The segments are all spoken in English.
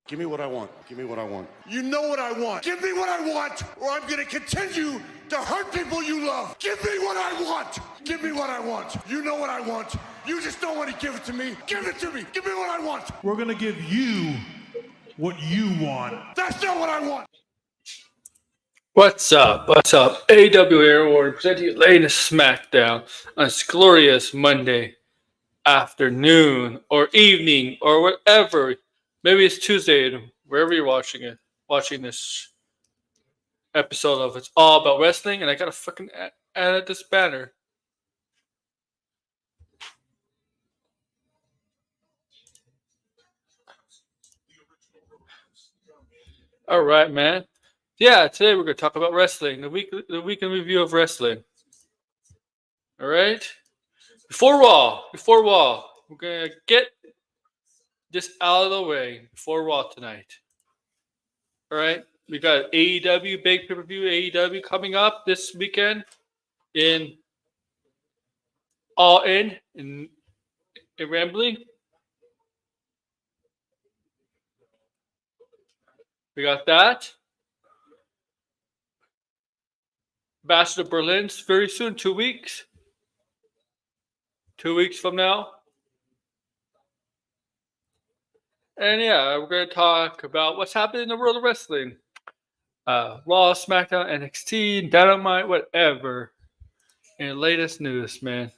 Give me what I want. Give me what I want. You know what I want. Give me what I want, or I'm going to continue to hurt people you love. Give me what I want. Give me what I want. You know what I want. You just don't want to give it to me. Give it to me. Give me what I want. We're going to give you what you want. That's not what I want. What's up? What's up? AW Airborne presenting you latest SmackDown on this glorious Monday afternoon or evening or whatever. Maybe it's Tuesday, wherever you're watching this episode of It's All About Wrestling, and I gotta fucking edit this banner. All right, man. Yeah, today we're gonna talk about wrestling, the weekend review of wrestling. All right. Before Raw, we're gonna get this out of the way before Raw tonight. All right, we got AEW big pay-per-view AEW coming up this weekend in All In Wembley. We got that. Bash to Berlin's very soon, 2 weeks. 2 weeks from now. And yeah, we're going to talk about what's happening in the world of wrestling. Raw, SmackDown, NXT, Dynamite, whatever. And latest news, man.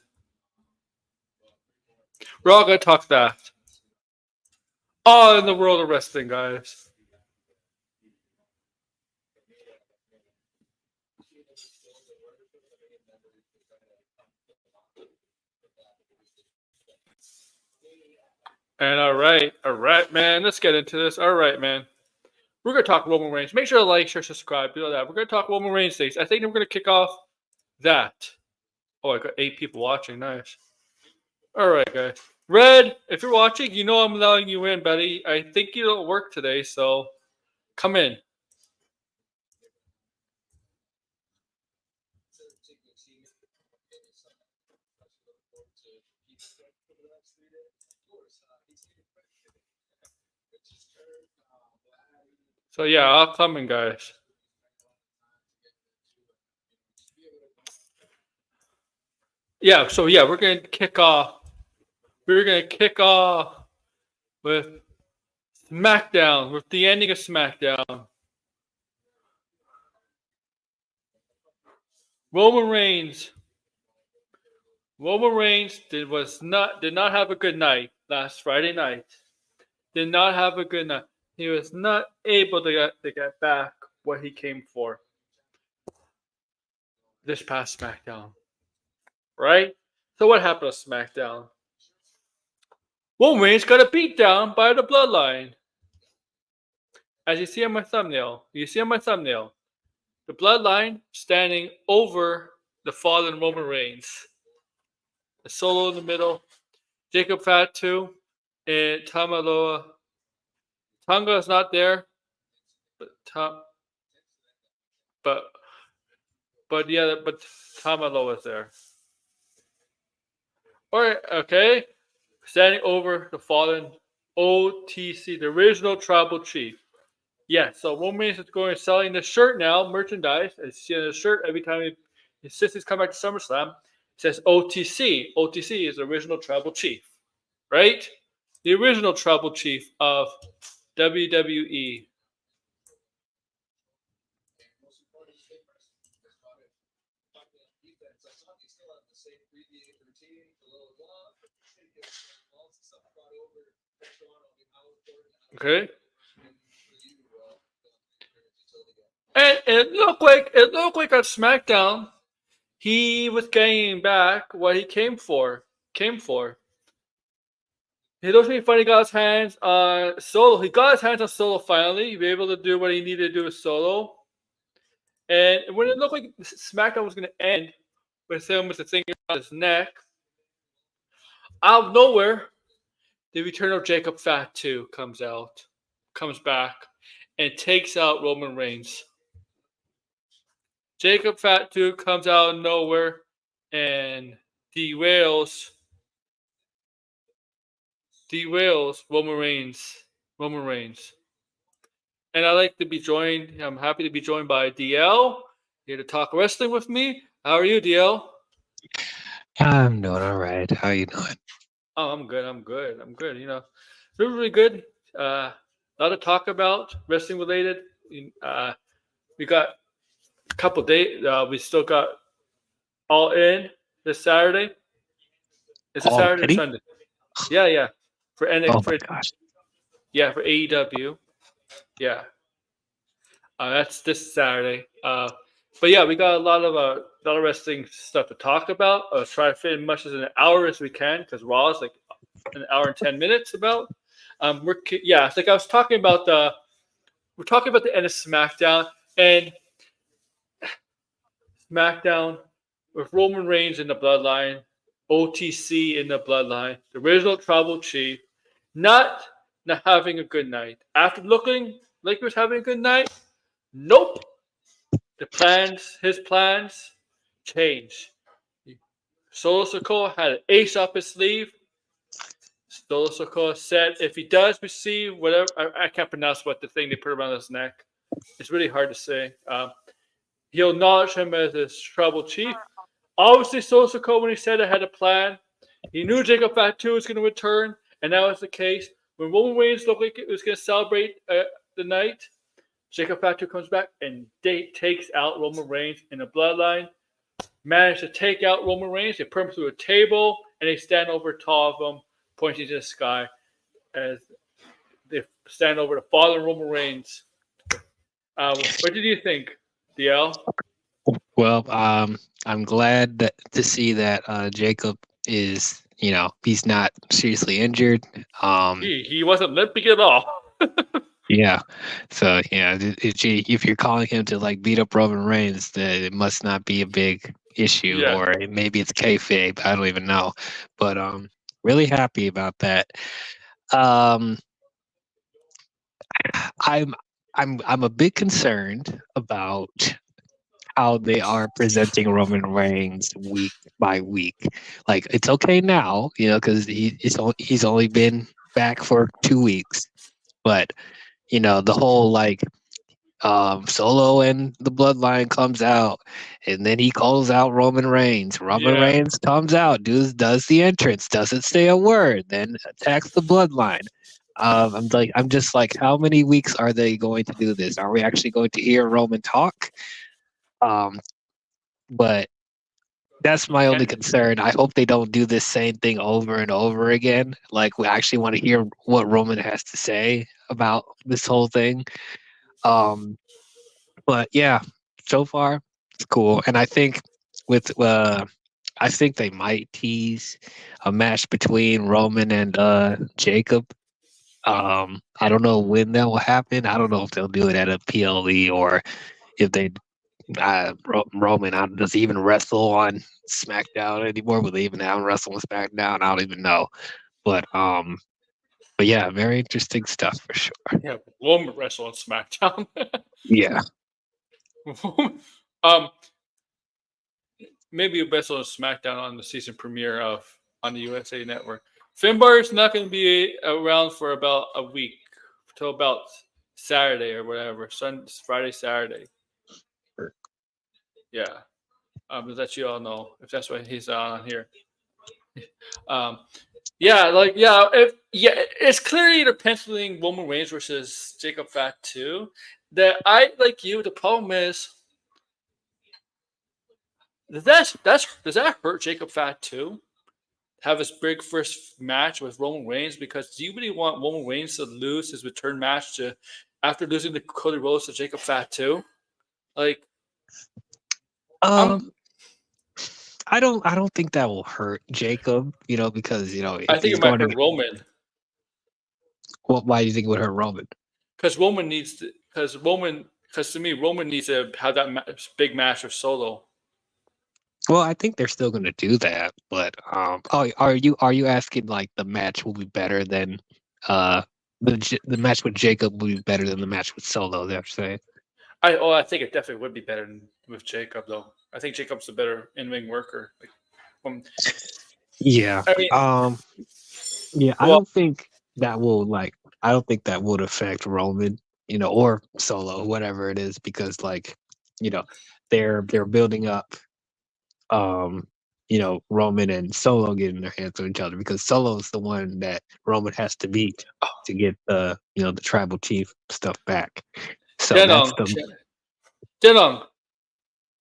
We're all going to talk that. All in the world of wrestling, guys. And all right, man. Let's get into this. All right, man. We're going to talk Roman Reigns. Make sure to like, share, subscribe, do all that. We're going to talk Roman Reigns things. I think we're going to kick off that. Oh, I got 8 people watching. Nice. All right, guys. Red, if you're watching, you know I'm allowing you in, buddy. I think you don't work today, so come in. So yeah, I'll come in, guys. Yeah, so yeah, we're gonna kick off. We're gonna kick off with SmackDown, with the ending of SmackDown. Roman Reigns did not have a good night last Friday night. Did not have a good night. He was not able to get back what he came for this past SmackDown. Right? So what happened to SmackDown? Roman Reigns got a beat down by the Bloodline. As you see on my thumbnail, the Bloodline standing over the fallen Roman Reigns. A Solo in the middle, Jacob Fatu, and Tamaloa. Tonga is not there, but Tamaloa is there. All right, okay. Standing over the fallen OTC, the original Tribal Chief. Yeah, so Roman Reigns is going selling the shirt now, merchandise. As you see on the shirt, every time his sisters come back to SummerSlam, it says OTC. OTC is the original Tribal Chief, right? The original Tribal Chief of WWE. Okay. And it looked like on SmackDown, he was getting back what he came for. He looks like he finally got his hands on Solo. He got his hands on Solo finally. He was able to do what he needed to do with Solo. And when it looked like SmackDown was going to end with him with the thing around his neck, out of nowhere, the return of Jacob Fatu comes back, and takes out Roman Reigns. Jacob Fatu comes out of nowhere and derails Roman Reigns. and I like to be joined. I'm happy to be joined by DL here to talk wrestling with me. How are you, DL? I'm doing all right. How you doing? Oh, I'm good. I'm good. I'm good. Really, really good. A lot to talk about wrestling related. Uh, we got a couple days. We still got All In this Saturday. Is it Saturday or Already? Sunday? Yeah, yeah. For Oh my for gosh. yeah for AEW. Yeah, that's this Saturday. But yeah, we got a lot of wrestling stuff to talk about. Let's try to fit in much as an hour as we can because Raw is like an hour and 10 minutes. About it's like I was talking about we're talking about the end of SmackDown and SmackDown with Roman Reigns in the Bloodline, OTC in the Bloodline, the original Tribal Chief, not not having a good night after looking like he was having a good night. Nope. His plans change. Solo Sokoa had an ace up his sleeve. Solo Sokoa said if he does receive whatever, I can't pronounce what the thing they put around his neck. It's really hard to say. He'll acknowledge him as his tribal chief. Obviously, Solo Sokoa, when he said it, had a plan. He knew Jacob Fatu was going to return, and that was the case. When Roman Reigns looked like he was going to celebrate the night, Jacob Fatu comes back and takes out Roman Reigns in the Bloodline. Managed to take out Roman Reigns. They put him through a table, and they stand over top of him, pointing to the sky as they stand over the fallen Roman Reigns. What did you think, DL? Well, I'm glad to see that Jacob is, he's not seriously injured. He wasn't limping at all. Yeah. So yeah, if you're calling him to like beat up Roman Reigns, then it must not be a big issue, Yeah. or maybe it's kayfabe. I don't even know. But really happy about that. Um, I'm I'm a bit concerned about how they are presenting Roman Reigns week by week. Like it's okay now, because he's only been back for 2 weeks, but the whole like Solo and the Bloodline comes out, and then he calls out Roman Reigns. Roman Yeah. Reigns comes out, does the entrance, doesn't say a word, then attacks the Bloodline. I'm just like, how many weeks are they going to do this? Are we actually going to hear Roman talk? Um, but that's my only And concern. I hope they don't do this same thing over and over again. Like we actually want to hear what Roman has to say about this whole thing. Um, but yeah, so far it's cool, and I think they might tease a match between Roman and Jacob. I don't know when that will happen. I don't know if they'll do it at a PLE or if they Roman does he even wrestle on SmackDown anymore? Will they even have him wrestle on SmackDown? I don't even know. But yeah, very interesting stuff for sure. yeah, Roman wrestle on SmackDown. Yeah. um, maybe a wrestle on SmackDown on the season premiere of on the USA Network. Finbar is not going to be around for about a week till about Saturday or whatever. Friday, Saturday. Yeah. That you all know if that's why he's on here. Um, it's clearly the penciling Roman Reigns versus Jacob Fatu. That I like you. The problem is, does that hurt Jacob Fatu? Have his big first match with Roman Reigns, because do you really want Roman Reigns to lose his return match to after losing the Cody Rhodes to Jacob Fatu? Like, I'm Um, I don't think that will hurt Jacob, because I if think he's it might going hurt to, Roman well, why do you think it would hurt Roman? because to me Roman needs to have that big match with Solo. Well, I think they're still going to do that, but are you asking like the match will be better than uh the match with Jacob will be better than the match with Solo? They're saying. I think it definitely would be better with Jacob though. I think Jacob's a better in-ring worker. Like, Yeah. I mean, Yeah. well, I don't think that would affect Roman. or Solo, whatever it is, because like, they're building up, Roman and Solo getting their hands on each other because Solo's the one that Roman has to beat to get the tribal chief stuff back. So that's Denong, Denong.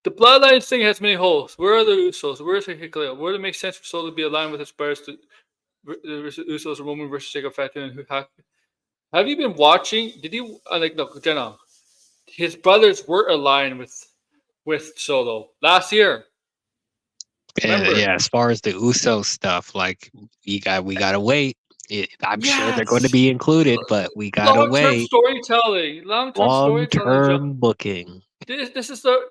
The Bloodline thing has many holes. Where are the Usos? Where is Hikuleo? Where does it make sense for Solo to be aligned with his brothers to the Usos, Roman versus Jacob Fatu and have you been watching? Did you look, Denong? His brothers were aligned with Solo last year. Remember? Yeah, as far as the Uso stuff, like we gotta wait. I'm sure they're going to be included, but we gotta Long-term wait. storytelling. Long-term storytelling. Long-term booking. This is the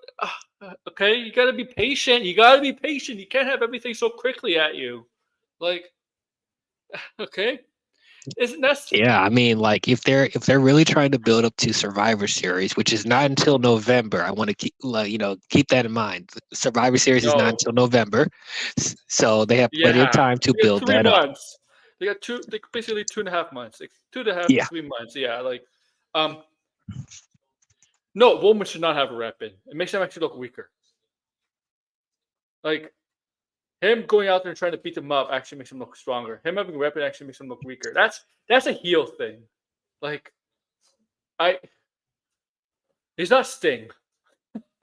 okay. You got to be patient. You got to be patient. You can't have everything so quickly at you. Like, okay, isn't that? Yeah, I mean, like if they're really trying to build up to Survivor Series, which is not until November, I want to keep that in mind. Survivor Series is not until November, so they have plenty of time to build that up. They got basically 2.5 months, like 2.5 to 3 months. Yeah, no, Roman should not have a rep in. It makes him actually look weaker. Like him going out there and trying to beat them up actually makes him look stronger. Him having a rep in actually makes him look weaker. That's a heel thing. Like he's not Sting.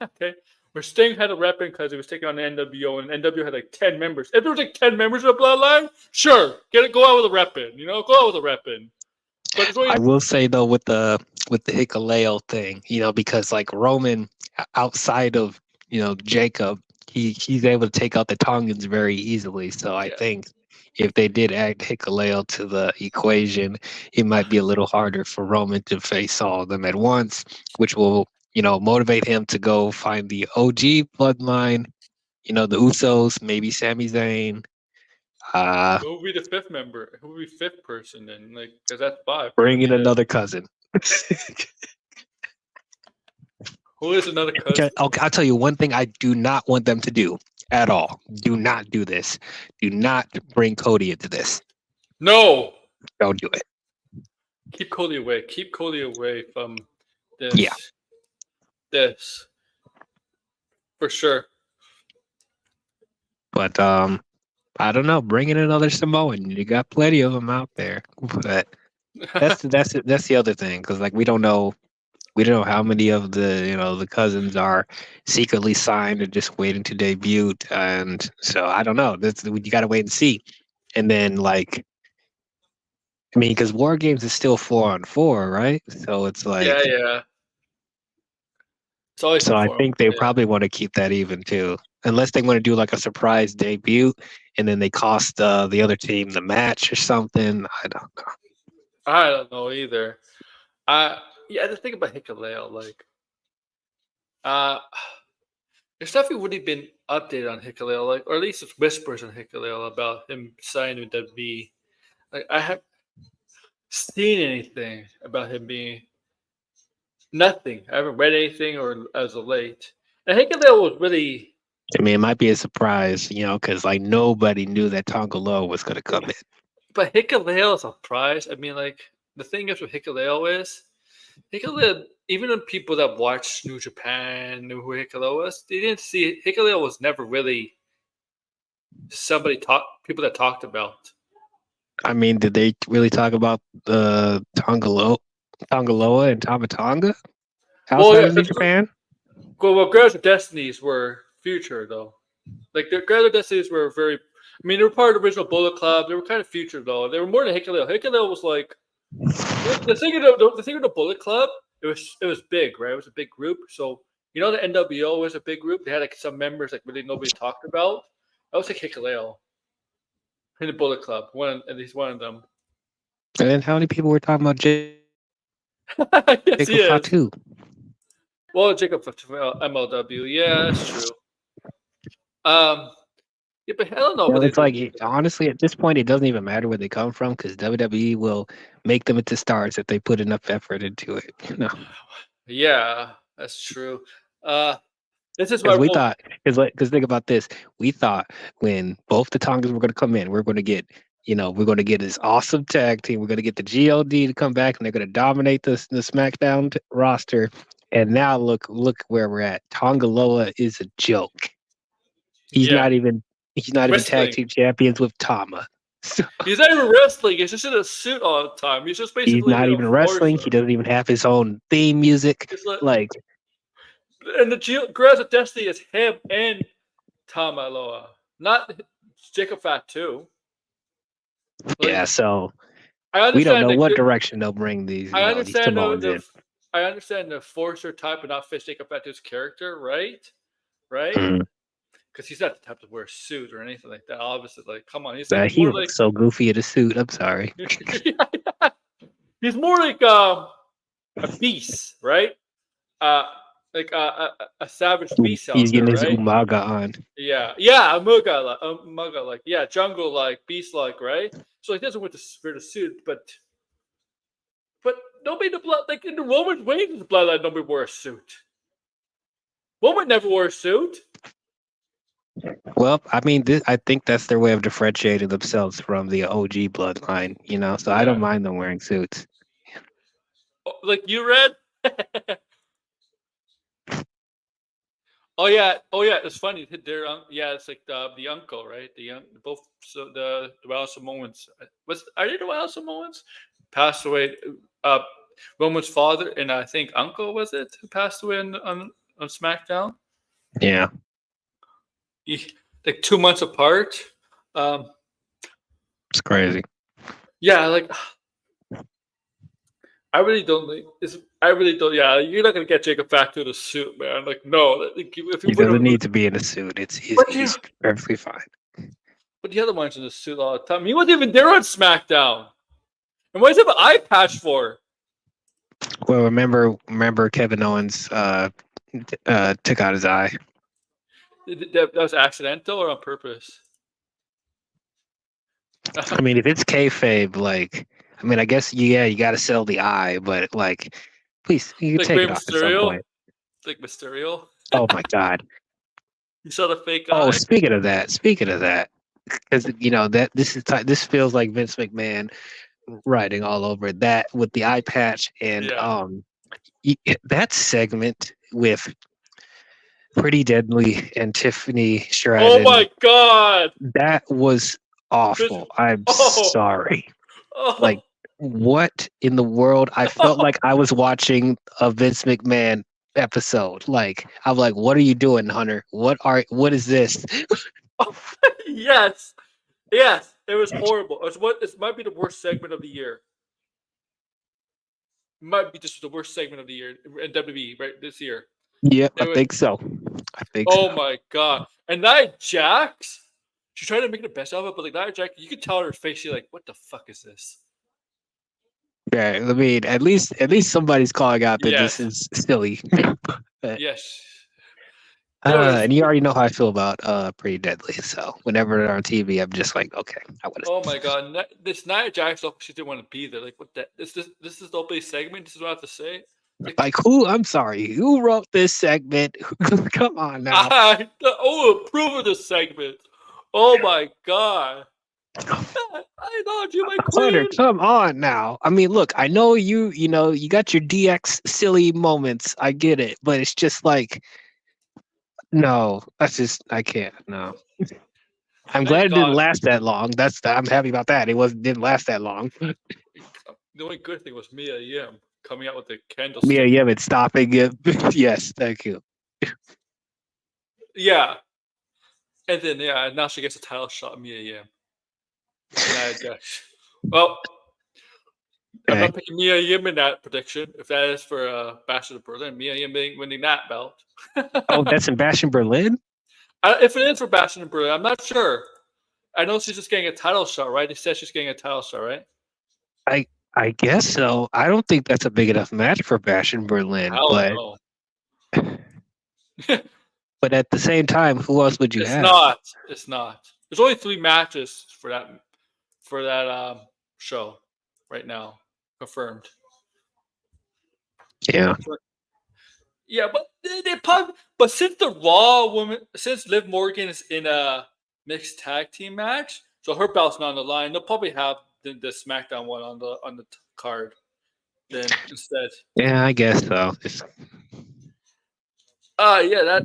Okay. Where Sting had a rep in because he was taking on the NWO and NWO had like 10 members. If there was like 10 members of the Bloodline, sure. Go out with a rep in, go out with a rep in. But I will say though with the Hikuleo thing, because like Roman outside of, Jacob, he's able to take out the Tongans very easily. So I think if they did add Hikuleo to the equation, it might be a little harder for Roman to face all of them at once, which will, motivate him to go find the OG bloodline, the Usos, maybe Sami Zayn. Who will be the fifth member? Who will be fifth person then? Like, because that's 5. Bring in another cousin. Who is another cousin? Okay, I'll tell you one thing I do not want them to do at all. Do not do this. Do not bring Cody into this. No. Don't do it. Keep Cody away. Keep Cody away from this. Yeah. This. For sure. But I don't know. Bring in another Samoan. You got plenty of them out there. But that's the other thing because like we don't know how many of the the cousins are secretly signed or just waiting to debut, and so I don't know. You got to wait and see. And then like, I mean, because War Games is still 4-on-4, right? So it's like yeah. It's always so I think they probably want to keep that even too, unless they want to do like a surprise debut and then they cost the other team the match or something. I don't know. I don't know either. The thing about Hikuleo, like, there's definitely wouldn't been updated on Hikuleo, like, or at least it's whispers on Hikuleo about him signing with WWE. Like, I haven't seen anything about him being nothing. I haven't read anything or as of late. And Hikuleo was really. I mean, it might be a surprise, because like nobody knew that Tonga Loa was going to come in. But Hikuleo is a surprise. I mean, like, the thing is with Hikuleo is, Hikuleo, even the people that watched New Japan knew who Hikuleo was, they didn't see Hikuleo was never really people that talked about. I mean, did they really talk about the Tonga Loa and Tama Tonga outside of New Japan? Well, Girls of Destinies were future though. Like the Girls of Destinies were very. I mean, they were part of the original Bullet Club. They were kind of future though. They were more than Hikuleo. Hikuleo was like the thing of the Bullet Club. It was big, right? It was a big group. So the NWO was a big group. They had like some members like really nobody talked about. I was like Hikuleo in the Bullet Club. At least one of them. And then how many people were talking about Jacob Fatu? Well, Jacob MLW. Yeah, that's true. Yeah, but I don't know. It's like honestly, at this point, it doesn't even matter where they come from because WWE will make them into stars if they put enough effort into it. Yeah, that's true. This is why we thought because think about this. We thought when both the Tongas were going to come in, we're going to get we're going to get this awesome tag team. We're going to get the God to come back, and they're going to dominate the SmackDown roster. And now look where we're at. Tongaloa is a joke. He's Yeah. not even tag Wrestling. team champions with Tama. So He's not even wrestling. He's just in a suit all the time. He's just he's basically not even wrestling. He doesn't even have his own theme music. Like, and the Girls of Destiny is him and Tamaloa, not Jacob Fat too. yeah, so I we don't understand know what direction they'll bring these, I these understand Samoans in. I understand the forcer type and not fit Jacob Fatu's character, right? Right? Mhm. Because he's not the type to wear a suit or anything like that. Obviously, like, come on, he's He more looks like so goofy in a suit. I'm sorry. he's more like a beast, right? Uh, like a savage beast out He's there, getting his right? umaga on. Yeah, a muga like, yeah, jungle like, beast like, right? So he doesn't wear the suit, but nobody in the blood like in the Roman Reigns' bloodline, nobody wore a suit. Roman never wore a suit. Well, I mean, I think that's their way of differentiating themselves from the OG bloodline, So I don't Yeah. mind them wearing suits. Like you read. Oh yeah, it's funny. They're it's like the uncle, right? Both the Wild Samoans. Are they the Wild Samoans? Passed away. Uh, Roman's father and I think uncle was it who passed away on SmackDown. Yeah, Like 2 months apart. it's crazy. Yeah, like I really don't think it's. I really don't. Yeah, you're not gonna get Jacob Fatu in a suit, man. Like no, if you He put doesn't him, need to be in a suit. He's perfectly fine. but the other one's in a suit all the time. He wasn't even there on SmackDown. And what does he have an eye patch for? Well, remember Kevin Owens took out his eye. That was accidental or on purpose? I mean, if it's kayfabe, I guess you got to sell the eye, but please, you Like take Rey it off at some Mysterio? point. Like Mysterio? Oh my God. You saw the fake Oh, eye? speaking of that, because that this feels like Vince McMahon writing all over that with the eye patch and Yeah. that segment with Pretty Deadly and Tiffany Oh Stratton, my god! that was awful. I'm Oh! sorry. Like, Oh! what in the world? I felt like I was watching a Vince McMahon episode. Like, I'm like, what are you doing, Hunter? What is this? Yes! Yes! It was horrible. It might be the worst segment of the year. Might be just the worst segment of the year in WWE, right? This year. Yep, I It was, think so. oh my god. And Nia Jax, she tried to make the best of it, but like Nia Jax, you could tell her face, she's like, what the fuck is this? Yeah, I mean, at least somebody's calling out that this Yes. is silly. But, Yes. There was, and you already know how I feel about Pretty Deadly. So whenever they're on TV, I'm just like, okay, I want oh to. my god, this Nia Jax, she didn't want to be there. Like, what that? This is the opening segment. This is what I have to say. Like, who? I'm sorry, who wrote this segment? Come on now. Approve of this segment. Oh my god. I thought you my Hunter, queen. come on now. I mean, look, I know you got your DX silly moments. I get it, but it's just like, no, I can't. No. I'm glad Thank it didn't God. last that long. I'm happy about that. Didn't last that long. The only good thing was Mia Yim coming out with the Mia candlestick. Yim stopping it. Yes, thank you. Yeah. And then now she gets a title shot, Mia Yim. Nia Jax. Well, I'm Okay. not picking Mia Yim in that prediction. If that is for Bastard of Berlin, Mia Yim winning that belt. Oh, that's in Bastion Berlin? If it is for Bastard of Berlin, I'm not sure. I know she's just getting a title shot, right? They said she's getting a title shot, right? I guess so. I don't think that's a big enough match for Bastion Berlin, Hell no. but at the same time, who else would you It's have? not. It's not. There's only 3 matches for that show right now confirmed. Yeah. Yeah, but they probably. But since the Raw woman, since Liv Morgan is in a mixed tag team match, So her belt's not on the line. They'll probably have the SmackDown one on the card then instead. Yeah, I guess so. Yeah,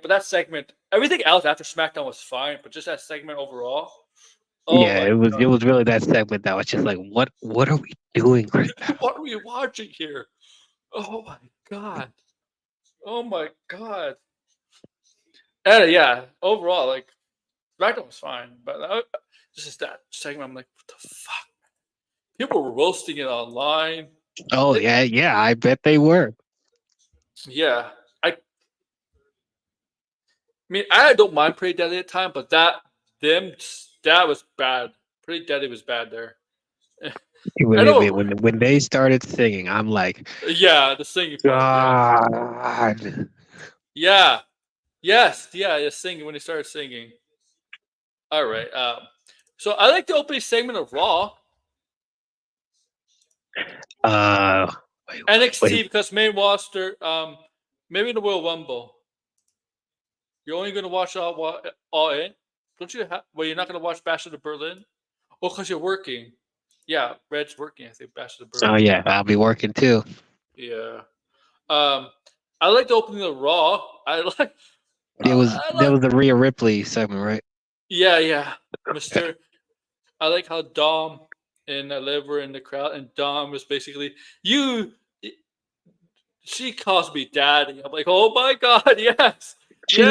but that segment, everything else after SmackDown was fine, but just that segment overall. Oh Yeah, my it was really that segment that was just like, what are we doing right now? what are we watching here? Oh my god. Oh my god. And yeah, overall, like SmackDown was fine, but just that segment, I'm like, what the fuck? People were roasting it online. Oh yeah, I bet they were. Yeah, I mean, I don't mind Pretty Deadly at time, but that was bad. Pretty Deadly was bad there. I know. When they started singing, I'm like, Yeah, the singing part. God. Yeah. Yes. Yeah. Singing when he started singing. All right. So I like the opening segment of Raw. NXT Wait. because main roster. Maybe the Royal Rumble. You're only gonna watch all in. Don't you have? Well, you're not gonna watch Bash of the Berlin. Oh, because you're working. Yeah, Red's working. I think Bash of the Berlin. Oh yeah, I'll be working too. Yeah. I like the opening of Raw. I like. There was the Rhea Ripley segment, right? Yeah, Mister. I like how Dom and Liv were in the crowd, and Dom was basically you. She calls me daddy. I'm like, oh my god, yes, She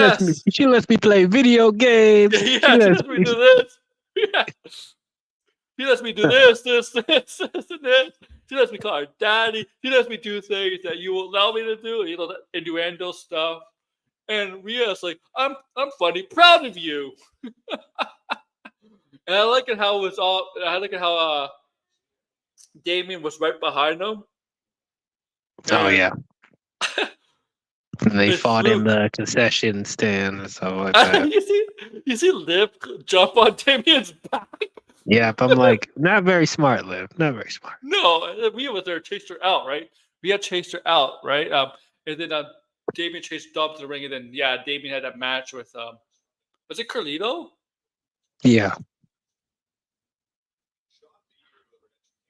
lets me play video games. Yeah, She she lets lets me do this. Yeah. She lets me do this, and this. She lets me call her daddy. She lets me do things that you will allow me to do. You know, that innuendo stuff. And Rhea's like, I'm funny, proud of you. And I like it how it was all. I like it how Damien was right behind him. Oh yeah. And they It's fought in Luke. the concession stand and stuff like that. you see Liv jump on Damien's back. Yeah, but I'm like, not very smart, Liv. Not very smart. No, Rhea was there, chased her out, right? Rhea chased her out, right? And then Damien chased Dom to the ring, and then Damien had that match with was it Carlito? Yeah.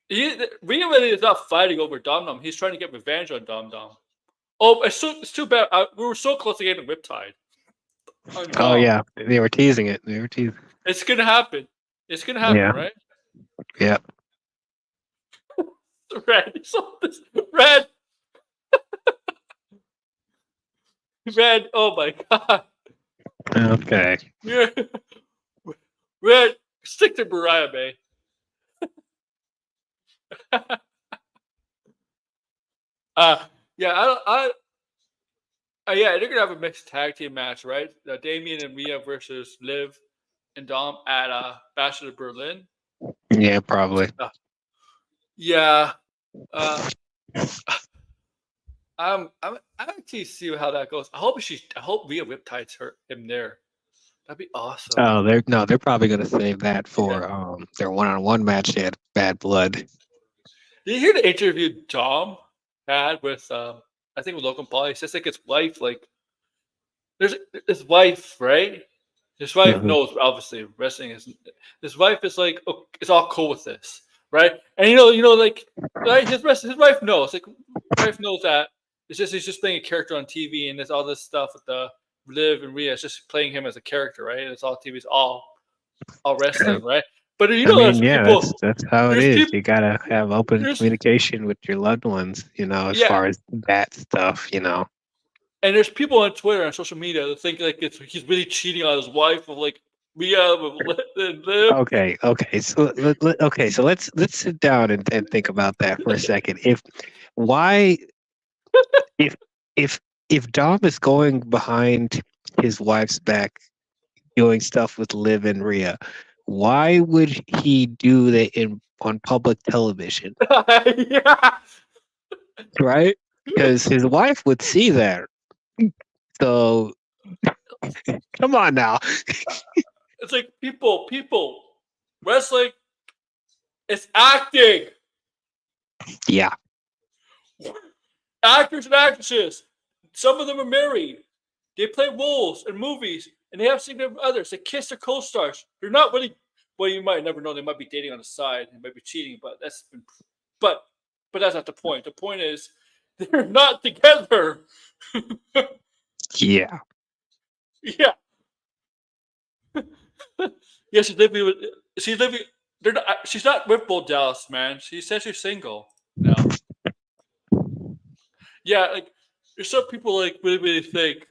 Rhea really is not fighting over Dom. He's trying to get revenge on Dom. Oh, it's too bad. We were so close to getting Riptide. Oh yeah, they were teasing it. They were teasing. It's gonna happen. It's gonna happen, Yeah. right? Yeah. Red. Red. Red. Oh my god. Okay. Red. Stick to Mariah, May. They're gonna have a mixed tag team match, right? Damien and Rhea versus Liv and Dom at Bash of Berlin. Yeah, probably. I'm actually see how that goes. I hope Rhea Riptide's him there. That'd be awesome. Oh, they're probably gonna save that for their one-on-one match. They had Bad Blood. Did you hear the interview Dom had with I think with Logan Paul? He says like his wife, there's his wife, right? His wife knows obviously wrestling is. His wife is like, oh, it's all cool with this, right? And right? His wife knows, wife knows that he's just playing a character on TV, and there's all this stuff with the Liv and Rhea. It's just playing him as a character, right? And it's all TV's all wrestling, right? But that's how it is. You gotta have open communication with your loved ones, as far as that stuff, And there's people on Twitter and social media that think he's really cheating on his wife with Rhea and Liv. Okay. So let's sit down and think about that for a second. If Dom is going behind his wife's back doing stuff with Liv and Rhea, why would he do that on public television? Yeah. Right? Because his wife would see that. So come on now. It's like people, wrestling is acting. Yeah. Actors and actresses, some of them are married. They play roles in movies, and they have significant others. They kiss their co-stars. They're not really Well, you might never know. They might be dating on the side. They might be cheating, but but that's not the point. The point is they're not together. Yeah. Yeah. Yeah, she's living with. She's living. They're not, she's not with Bo Dallas, man. She says she's single now. Yeah, like there's some people like really think.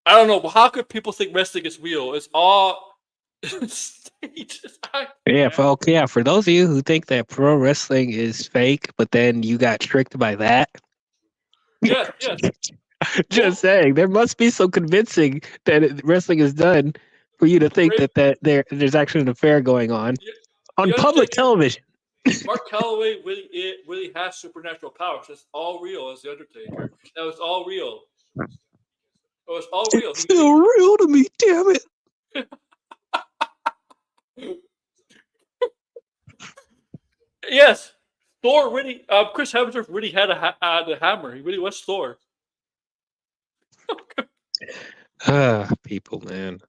I don't know, but how could people think wrestling is real? It's all stage. It's acting, Yeah, man. for those of you who think that pro wrestling is fake, but then you got tricked by that, Yeah, yeah. just saying, there must be some convincing that wrestling is done for you to think Great. that there's actually an affair going on The public Undertaker, television. Mark Calloway really has supernatural powers. It's all real as the Undertaker. That was all real. It was all real. It's still real to me, damn it. Yes, Thor really. Chris Hemsworth really had the hammer. He really was Thor. People, man.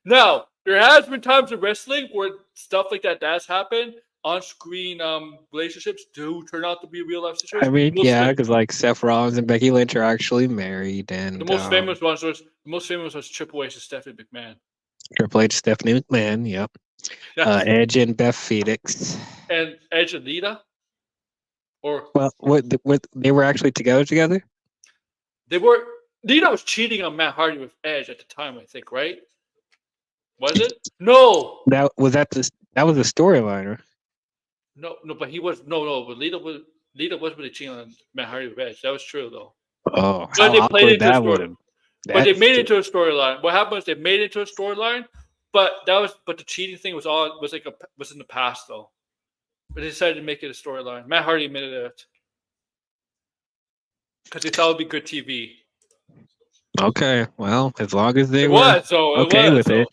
Now there has been times in wrestling where stuff like that does happen. On-screen relationships do turn out to be real life situations. I mean, yeah, because like Seth Rollins and Becky Lynch are actually married, and the most famous was Triple H and Stephanie McMahon. Triple H, Stephanie McMahon, yep. Yeah. Edge and Beth Phoenix. And Edge and Lita. Or Well, what they were actually together? they were. Lita was cheating on Matt Hardy with Edge at the time, I think, right? Was it? No. That was the storyline, right? No, but he was but Lita was really cheating on Matt Hardy with Edge. That was true though. Oh, But how they played awkward into that a would story. have. But they made it into a storyline. What happened was they made it into a storyline, but the cheating thing was in the past though. But they decided to make it a storyline. Matt Hardy admitted it because they thought it would be good TV. Okay, well, as long as they It were was so. okay with it.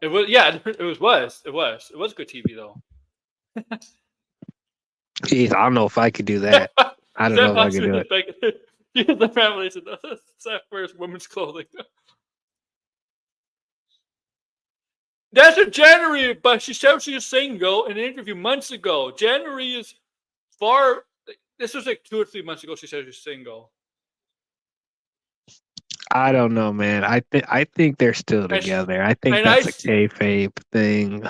It was It was good TV though. Jeez, I don't know if I could do that. I don't know if I could do it. The family said Seth wears women's clothing. That's in January, but she said she was single in an interview months ago. January is far. This was like 2 or 3 months ago. She said she's single. I don't know, man. I think they're still together. I think that's a kayfabe thing.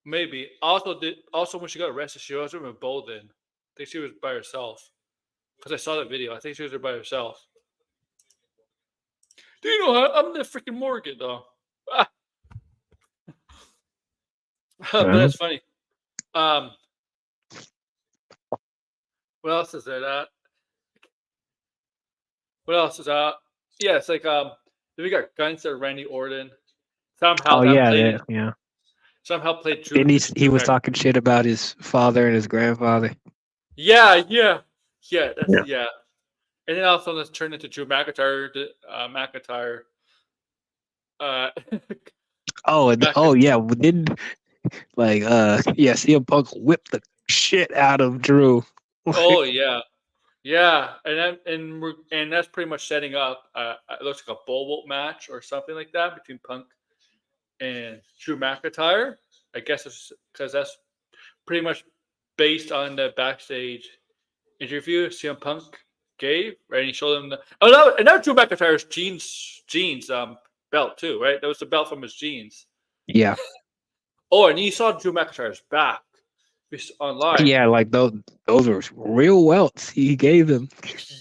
Maybe. Also when she got arrested, she wasn't with Bolden. I think she was by herself. Because I saw the video. I think she was there by herself. Do you know I'm the freaking Morgan though? But that's funny. What else is there? What else is out? Yeah, it's like then we got Gunther, Randy Orton. Somehow Somehow played Drew. And he was talking shit about his father and his grandfather. Yeah. And then also let's turn into Drew McIntyre. Didn't CM Punk whipped the shit out of Drew. Oh yeah. Yeah, and that's pretty much setting up. It looks like a bull match or something like that between Punk and Drew McIntyre. I guess it's because that's pretty much based on the backstage interview CM Punk gave, right? And he showed them and that Drew McIntyre's jeans belt too, right? That was the belt from his jeans. Yeah. Oh, and you saw Drew McIntyre's back online. Yeah, like those were real welts he gave him.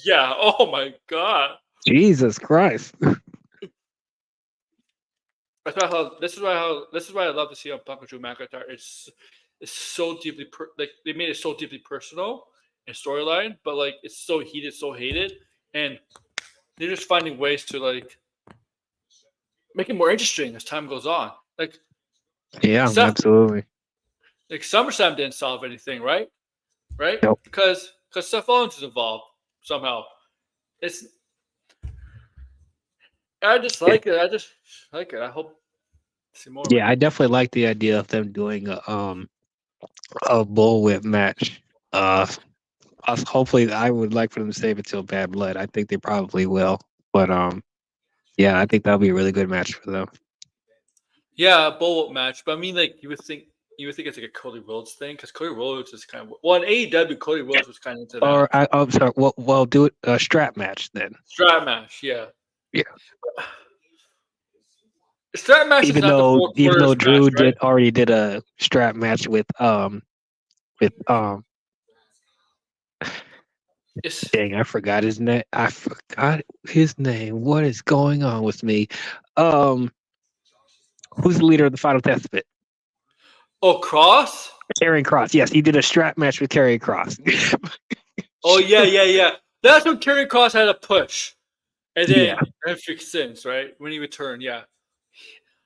Yeah. Oh my God. Jesus Christ. This is why I love to see on Punk and Drew McIntyre. It's so deeply they made it so deeply personal and storyline, but like it's so heated, so hated, and they're just finding ways to like make it more interesting as time goes on. Like, yeah, absolutely. Like SummerSlam didn't solve anything, right? Right? Nope. Because Seth Rollins is involved somehow. I just like it. I hope to see more. Yeah, I definitely like the idea of them doing a bullwhip match. Hopefully, I would like for them to save it till Bad Blood. I think they probably will, but yeah, I think that'll be a really good match for them. Yeah, a bullet match. But I mean, like you would think it's like a Cody Rhodes thing because Cody Rhodes is kind of in AEW. Cody Rhodes was kind of into that I'm sorry. Well, do it a strap match then. strap match. Yeah, Yeah. strap match is not the four Even quarters though match, Drew right? already did a strap match with with It's dang, I forgot his name. I forgot his name. What is going on with me? Um, who's the leader of the Final Testament? Cross. Karrion Cross. Yes, he did a strap match with Karrion Cross. Oh yeah. That's when Karrion Cross had a push, and Yeah. then fixed since right when he returned. Yeah.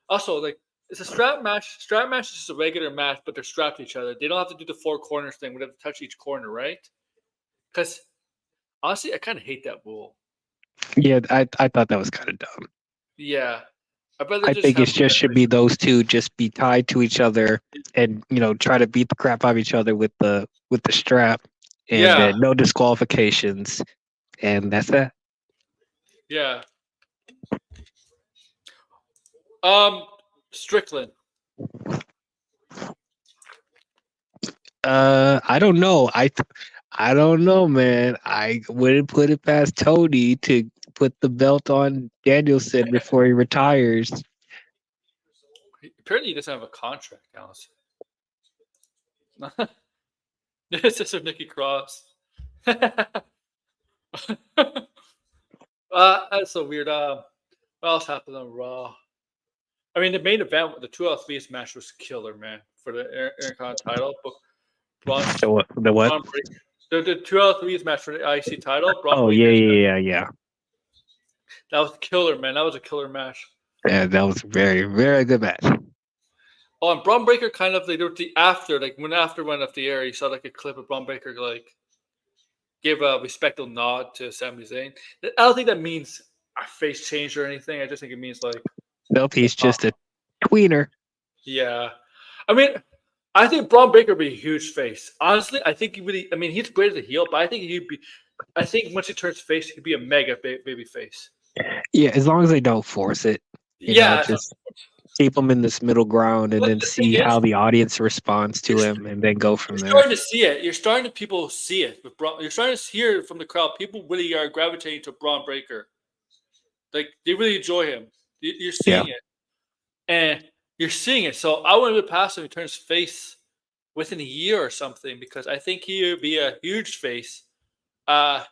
Also, like it's a strap match. Strap match is just a regular match, but they're strapped to each other. They don't have to do the four corners thing. We have to touch each corner, right? Because honestly, I kind of hate that rule. Yeah, I thought that was kind of dumb. Yeah, I'd rather I just think have it just should be those two just be tied to each other and try to beat the crap out of each other with the strap and Yeah, no disqualifications and that's that. yeah. Strickland. I don't know. I don't know, man. I wouldn't put it past Tony to put the belt on Danielson before he retires. Apparently, he doesn't have a contract, Alice. It's just a Nikki Cross. That's so weird. What else happened on Raw? I mean, the main event, the 2 out of 3 match was killer, man, for the Intercontinental title. But Braun, The what? Braun Breaker, the 2 out of 3 match for the IC title. Braun Oh Breaker, yeah. that was killer, man. That was a killer match. Yeah, that was a very, very good match. Oh, and Braun Breaker kind of they do the after, like when after went off the air, you saw like a clip of Braun Breaker like give a respectful nod to Sami Zayn. I don't think that means a face change or anything. I just think it means like Nope, he's just a tweener. yeah. I mean, I think Braun Breaker would be a huge face. Honestly, I think he really. I mean, he's great as a heel, but I think he'd be. I think once he turns face, he could be a mega baby face. Yeah, as long as they don't force it. Just keep him in this middle ground and But then the see thing is, how the audience responds to him and then go from you're there. starting to see it. You're starting to people see it. With Braun, you're starting to hear it from the crowd. People really are gravitating to Braun Breaker. Like they really enjoy him. You're seeing it, and you're seeing it. So I wouldn't be past him. He turns face within a year or something because I think he would be a huge face. It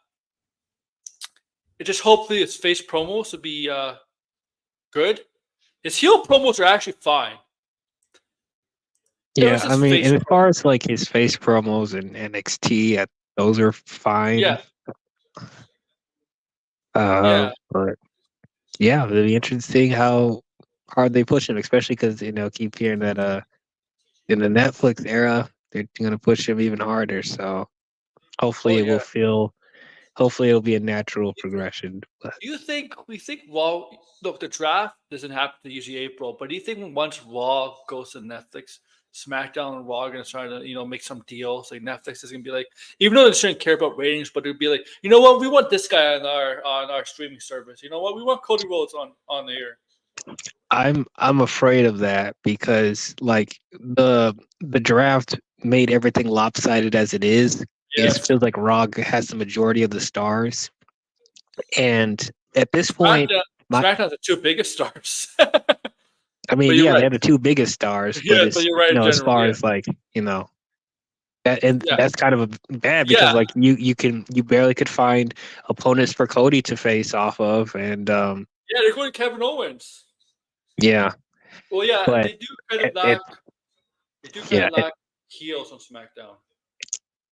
just hopefully his face promos would be good. His heel promos are actually fine. Yeah, I mean, and as far as like his face promos and NXT, those are fine. Yeah. But yeah, it'll be interesting how hard they push him, especially because keep hearing that in the Netflix era they're gonna push him even harder. So hopefully it will feel. Hopefully it'll be a natural progression. But do you think Raw? Look, the draft doesn't happen to usually April, but do you think once Raw goes to Netflix, SmackDown and Raw are going to try to make some deals? Like Netflix is going to be like, even though they shouldn't care about ratings, but it'd be like, you know what, we want this guy on our streaming service. You know what, we want Cody Rhodes on the air. I'm afraid of that because like the draft made everything lopsided as it is. Yes. It feels like Raw has the majority of the stars, and at this point, SmackDown's the 2 biggest stars. I mean, yeah, they're the 2 biggest stars, but but you're right. as far as like that, and that's kind of bad because like you barely could find opponents for Cody to face off of, and they're going to Kevin Owens. Yeah. Well, yeah, but they do kind of lack. They do kind of lack heels on SmackDown.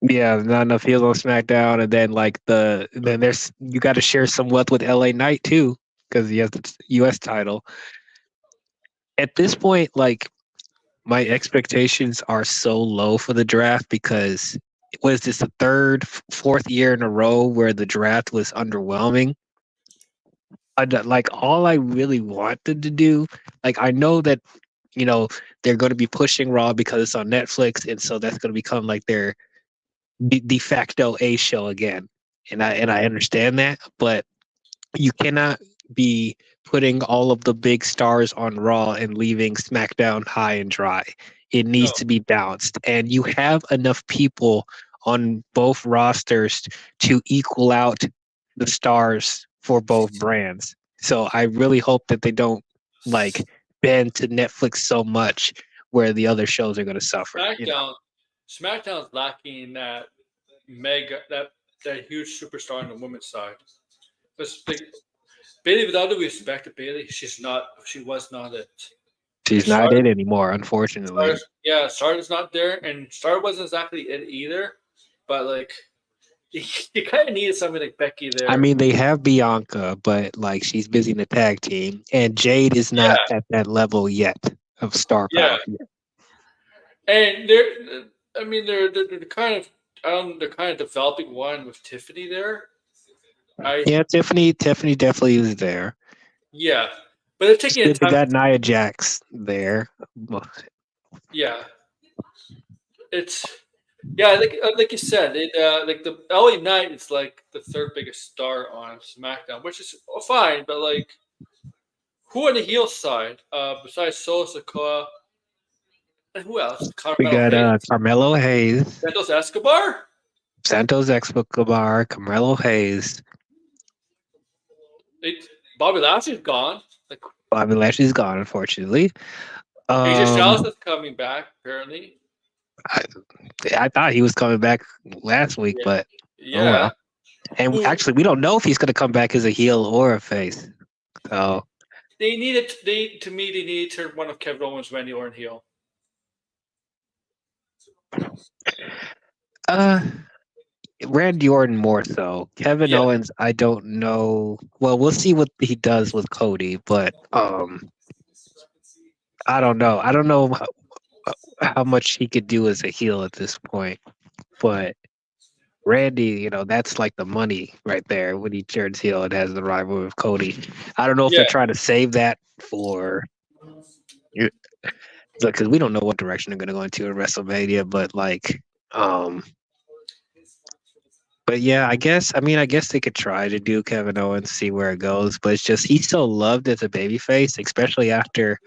Yeah, not enough heels on SmackDown, and then like there's you got to share some wealth with LA Knight too because he has the U.S. title. At this point, like my expectations are so low for the draft because was this the third, fourth year in a row where the draft was underwhelming? Like all I really wanted to do, like I know that they're going to be pushing Raw because it's on Netflix, and so that's going to become like their de facto A show again, and I understand that, but you cannot be putting all of the big stars on Raw and leaving SmackDown high and dry. It needs No. to be balanced, and you have enough people on both rosters to equal out the stars for both brands. So I really hope that they don't like bend to Netflix so much where the other shows are going to suffer. You know? SmackDown's lacking that mega that huge superstar on the women's side. Because Bailey, with all due respect to Bailey, she was not it. She's And not it anymore, unfortunately. Charlotte's not there, and Charlotte wasn't exactly it either. But like, you kind of needed somebody like Becky there. I mean, they have Bianca, but like she's busy in the tag team, and Jade is not at that level yet of star power. And they're kind of they're kind of developing one with Tiffany there. Tiffany definitely is there. Yeah, but they're taking They got Nia Jax there. Yeah, it's like you said, like the LA Knight is like the third biggest star on SmackDown, which is fine. But like, who on the heel side besides Solo Sikoa? And who else? We got Carmelo Hayes, Santos Escobar, Carmelo Hayes. Bobby Lashley's gone. Like, Bobby Lashley's gone, unfortunately. AJ Styles is coming back, apparently. I thought he was coming back last week, but oh well. And actually, we don't know if he's going to come back as a heel or a face. So they needed to turn one of Kevin Owens, Randy Orton heel. Randy Orton more so. Kevin Owens, I don't know. Well, we'll see what he does with Cody, but I don't know. I don't know how much he could do as a heel at this point. But Randy, that's like the money right there when he turns heel and has the rivalry with Cody. I don't know if they're trying to save that for, because we don't know what direction they're going to go into in WrestleMania, but like, but yeah, I guess they could try to do Kevin Owens, see where it goes, but it's just he's so loved as a babyface, especially after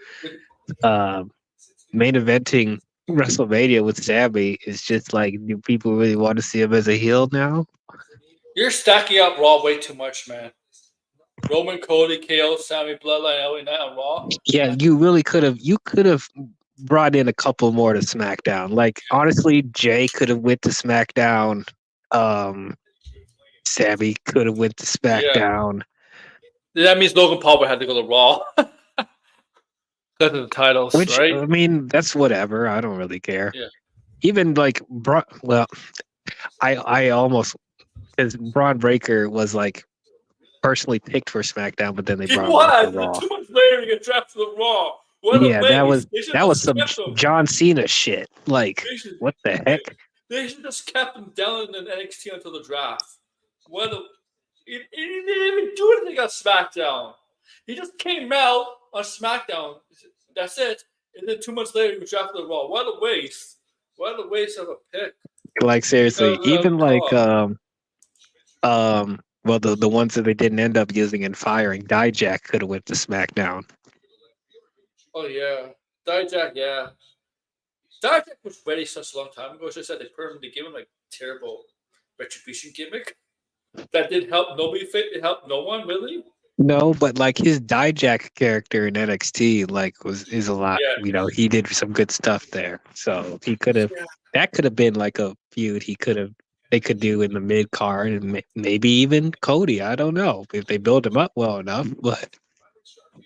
main eventing WrestleMania with Sammy. It's just like, do people really want to see him as a heel now? You're stacking up Raw way too much, man. Roman, Cody, KO, Sammy, Bloodline, LA Knight on Raw. Yeah, you really could have. You could have brought in a couple more to SmackDown. Like honestly, Jay could have went to SmackDown. Sammy could have went to SmackDown. Yeah. That means Logan Paul would have to go to Raw. Because of the titles, right? I mean, that's whatever. I don't really care. Yeah. Even like, I almost, because Braun Breaker was like personally picked for SmackDown, but then they brought him to Raw. 2 months later, he got drafted to the Raw. That was some John Cena shit. Like, what the heck? They should just kept him down in NXT until the draft. He didn't even do anything on SmackDown. He just came out on SmackDown. That's it. And then 2 months later, he was drafted to Raw. What a waste. What a waste of a pick. Like, seriously, even like, well, the ones that they didn't end up using and firing, Dijak could have went to SmackDown. Oh, yeah. Dijak, yeah. Dijak was ready such a long time ago. It's just that they permanently gave him like terrible retribution gimmick. That didn't help nobody. It helped no one, really. No, but like his Dijak character in NXT, like is a lot. Yeah. He did some good stuff there. So he could have. That could have been like a feud. They could do in the mid card and maybe even Cody. I don't know if they build him up well enough. But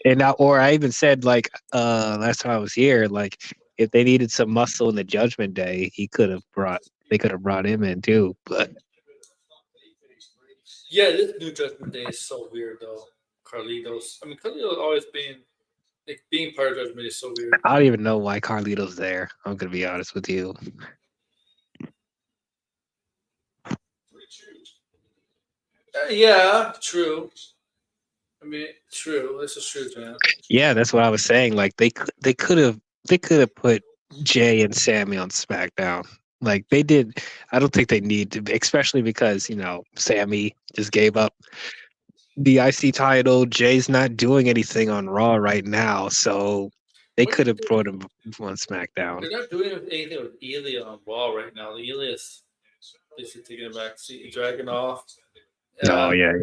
I even said like last time I was here, like if they needed some muscle in the Judgment Day, they could have brought him in too. But yeah, this new Judgment Day is so weird though. Carlitos always being part of Judgment Day is so weird. I don't even know why Carlitos there. I'm gonna be honest with you. Yeah, true. I mean, true. This is true, man. Yeah, that's what I was saying. Like they could have put Jay and Sammy on SmackDown. Like they did. I don't think they need to, especially because Sammy just gave up the IC title. Jay's not doing anything on Raw right now, so they What could is have brought him on SmackDown. They're not doing anything with Ilya on Raw right now. Ilya is basically taking a back seat, dragging off. Oh yeah.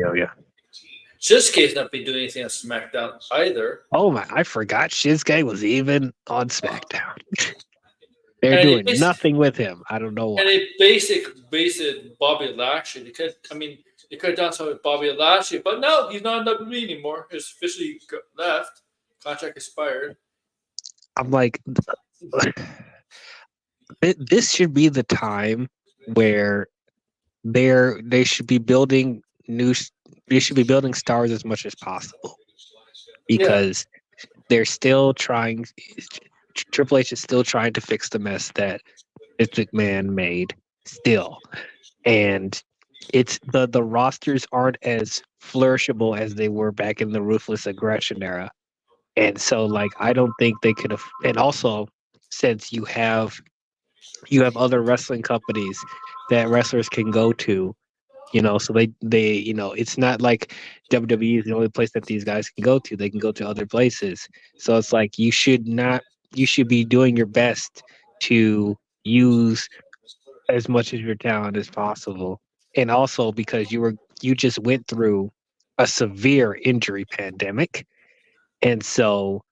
Shinsuke's not been doing anything on SmackDown either. Oh my! I forgot Shinsuke was even on SmackDown. They're And doing it is- nothing with him. I don't know And why. a basic Bobby Lashley. They could have done something with Bobby Lashley, but no, he's not in WWE anymore. He's officially left. Contract expired. I'm like, this should be the time where they should be building they should be building stars as much as possible because they're still trying. Triple H is still trying to fix the mess that Vince McMahon made still, and it's the rosters aren't as flourishable as they were back in the Ruthless Aggression era, and so like I don't think they could have. And also, since you have other wrestling companies that wrestlers can go to, so they it's not like WWE is the only place that these guys can go to. They can go to other places. So it's like you should be doing your best to use as much of your talent as possible. And also because you just went through a severe injury pandemic. And so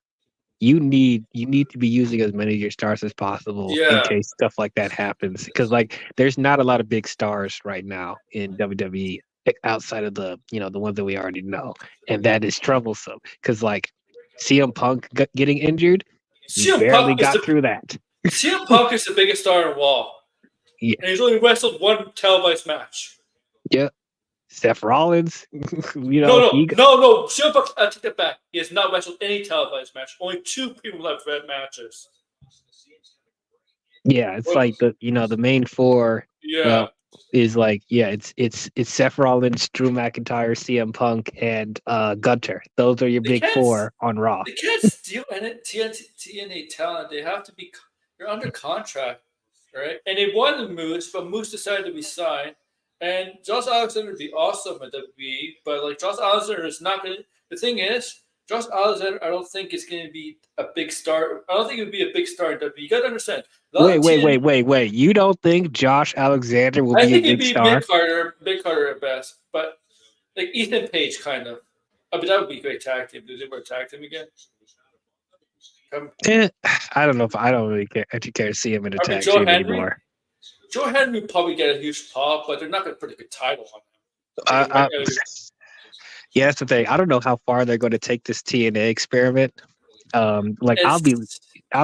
you need to be using as many of your stars as possible in Yeah. case stuff like that happens. Because like there's not a lot of big stars right now in WWE outside of the the ones that we already know, and that is troublesome. Because like CM Punk getting injured, he CM barely Punk is got through that. CM Punk is the biggest star in Raw. Yeah. And he's only wrestled one televised match. Yeah, Seth Rollins, No. CM Punk, I take that back. He has not wrestled any televised match. Only 2 people have red matches. Yeah, it's like the main four. Yeah. Well, is like it's Seth Rollins, Drew McIntyre, CM Punk, and Gunter. Those are your big four on Raw. They can't steal TNA talent. They have to be. They're under contract, right? And they wanted Moose, but Moose decided to resign. And Josh Alexander would be awesome at WWE, but like Josh Alexander is not going to. The thing is, Josh Alexander, I don't think is going to be a big star. I don't think it would be a big star in WWE. You got to understand. Wait. You don't think Josh Alexander will be a big star? Big Carter at best, but like Ethan Page, kind of. I mean, that would be a great tag team. Did they ever tag team again? I don't know if I don't really care. I don't care to see him in a tag Joe team Henry? anymore. Joe Henry would probably get a huge pop, but they're not going to put a good title on him. Yeah, that's the thing. I don't know how far they're going to take this TNA experiment. I'll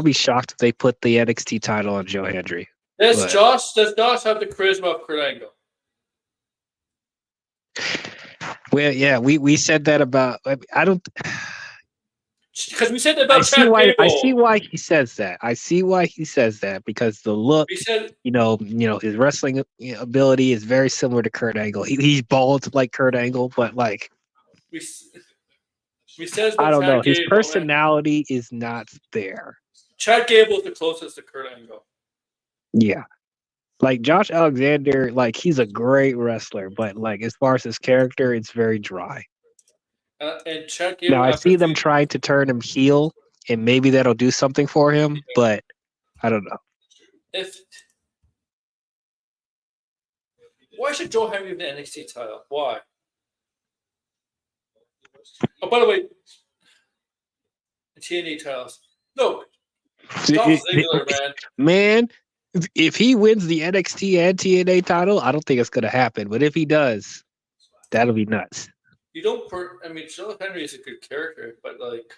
be shocked if they put the NXT title on Joe Hendry. Does Josh have the charisma of Kurt Angle? Well, yeah, we said that about. I don't. Because we said that about I see why he says that. I see why he says that because the look, his wrestling ability is very similar to Kurt Angle. He's bald like Kurt Angle, but like we said I don't know. His Gable, personality is not there. Chad Gable is the closest to Kurt Angle. Yeah. Like Josh Alexander, like he's a great wrestler, but like as far as his character, it's very dry. And Chad Gable. Now I see them trying to turn him heel, and maybe that'll do something for him, but I don't know. Why should Joe Henry have the NXT title? Why? Oh, by the way, the TNA titles. No. Dolph Ziggler, man. Man, if he wins the NXT and TNA title, I don't think it's going to happen. But if he does, that'll be nuts. You don't. Joe Henry is a good character, but like,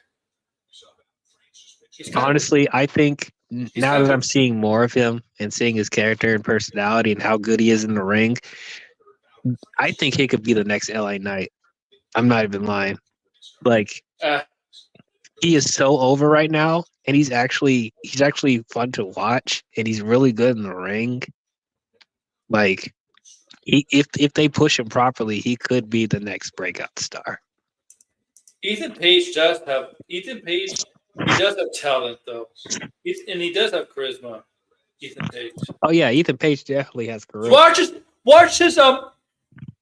honestly, I think now that I'm seeing more of him and seeing his character and personality and how good he is in the ring, I think he could be the next LA Knight. I'm not even lying. Like, he is so over right now, and he's actually fun to watch, and he's really good in the ring. Like, if they push him properly, he could be the next breakout star. Ethan Page does have He does have talent though, and he does have charisma. Ethan Page. Oh yeah, Ethan Page definitely has charisma. Watch his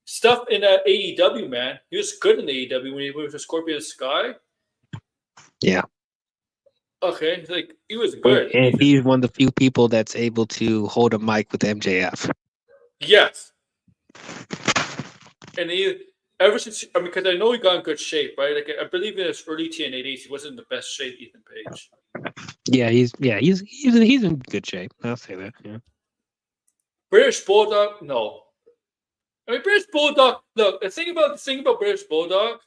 stuff in AEW, man. He was good in AEW when he was with Scorpio Sky. Yeah. Okay, like he was good. And he's one of the few people that's able to hold a mic with MJF. Yes, and he ever since because I know he got in good shape, right? Like I believe in his early TNA days, he wasn't in the best shape. Ethan Page. Yeah, he's in good shape. I'll say that. Yeah. British Bulldog, no. I mean, British Bulldog. Look, the thing about British Bulldog,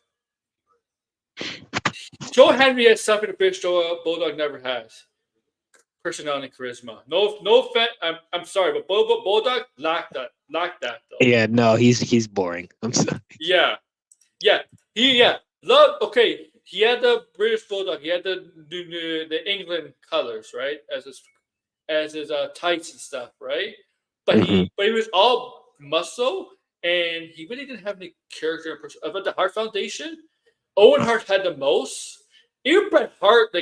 Joe Henry has something that British Bulldog never has: personality and charisma. No offense. I'm sorry, but Bulldog lacked that. Lacked that though. Yeah, no, he's boring. I'm sorry. Yeah. Love. Okay, he had the British Bulldog. He had the England colors, right? As his tights and stuff, right? But he was all muscle, and he really didn't have any character and person. About the Hart Foundation, Owen Hart had the most. Even Bret Hart,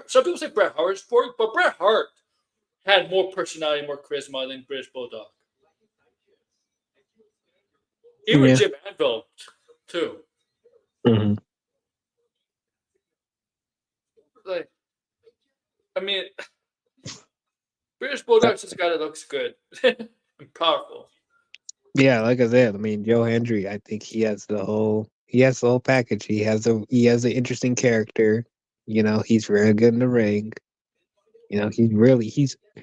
some people say Bret Hart is boring, but Bret Hart had more personality, more charisma than British Bulldog. Even Yeah. Jim Anvil, too. Mhm. Like, I mean, British Bulldog's just a guy that looks good and powerful. Yeah, like I said, I mean Joe Hendry, I think he has the whole package. He has an interesting character. He's very good in the ring.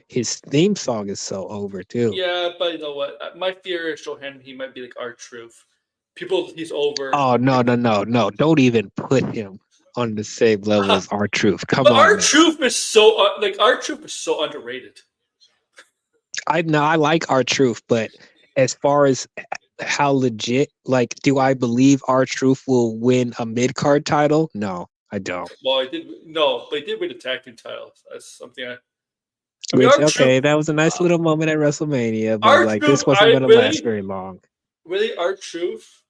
His theme song is so over too. Yeah, but you know what? My fear is Joe Henry. He might be like R-Truth. He's over. Oh no. Don't even put him on the same level as R-Truth. Come But on, man. R-Truth is so R-Truth is so underrated. I like R-Truth, but as far as how legit, like, do I believe R-Truth will win a mid-card title? No, I don't. Well, he did win the tag team titles. That's something I mean, Which, R-Truth, okay, that was a nice little moment at WrestleMania, but like R-Truth, this wasn't going to last very long. Really, R-Truth.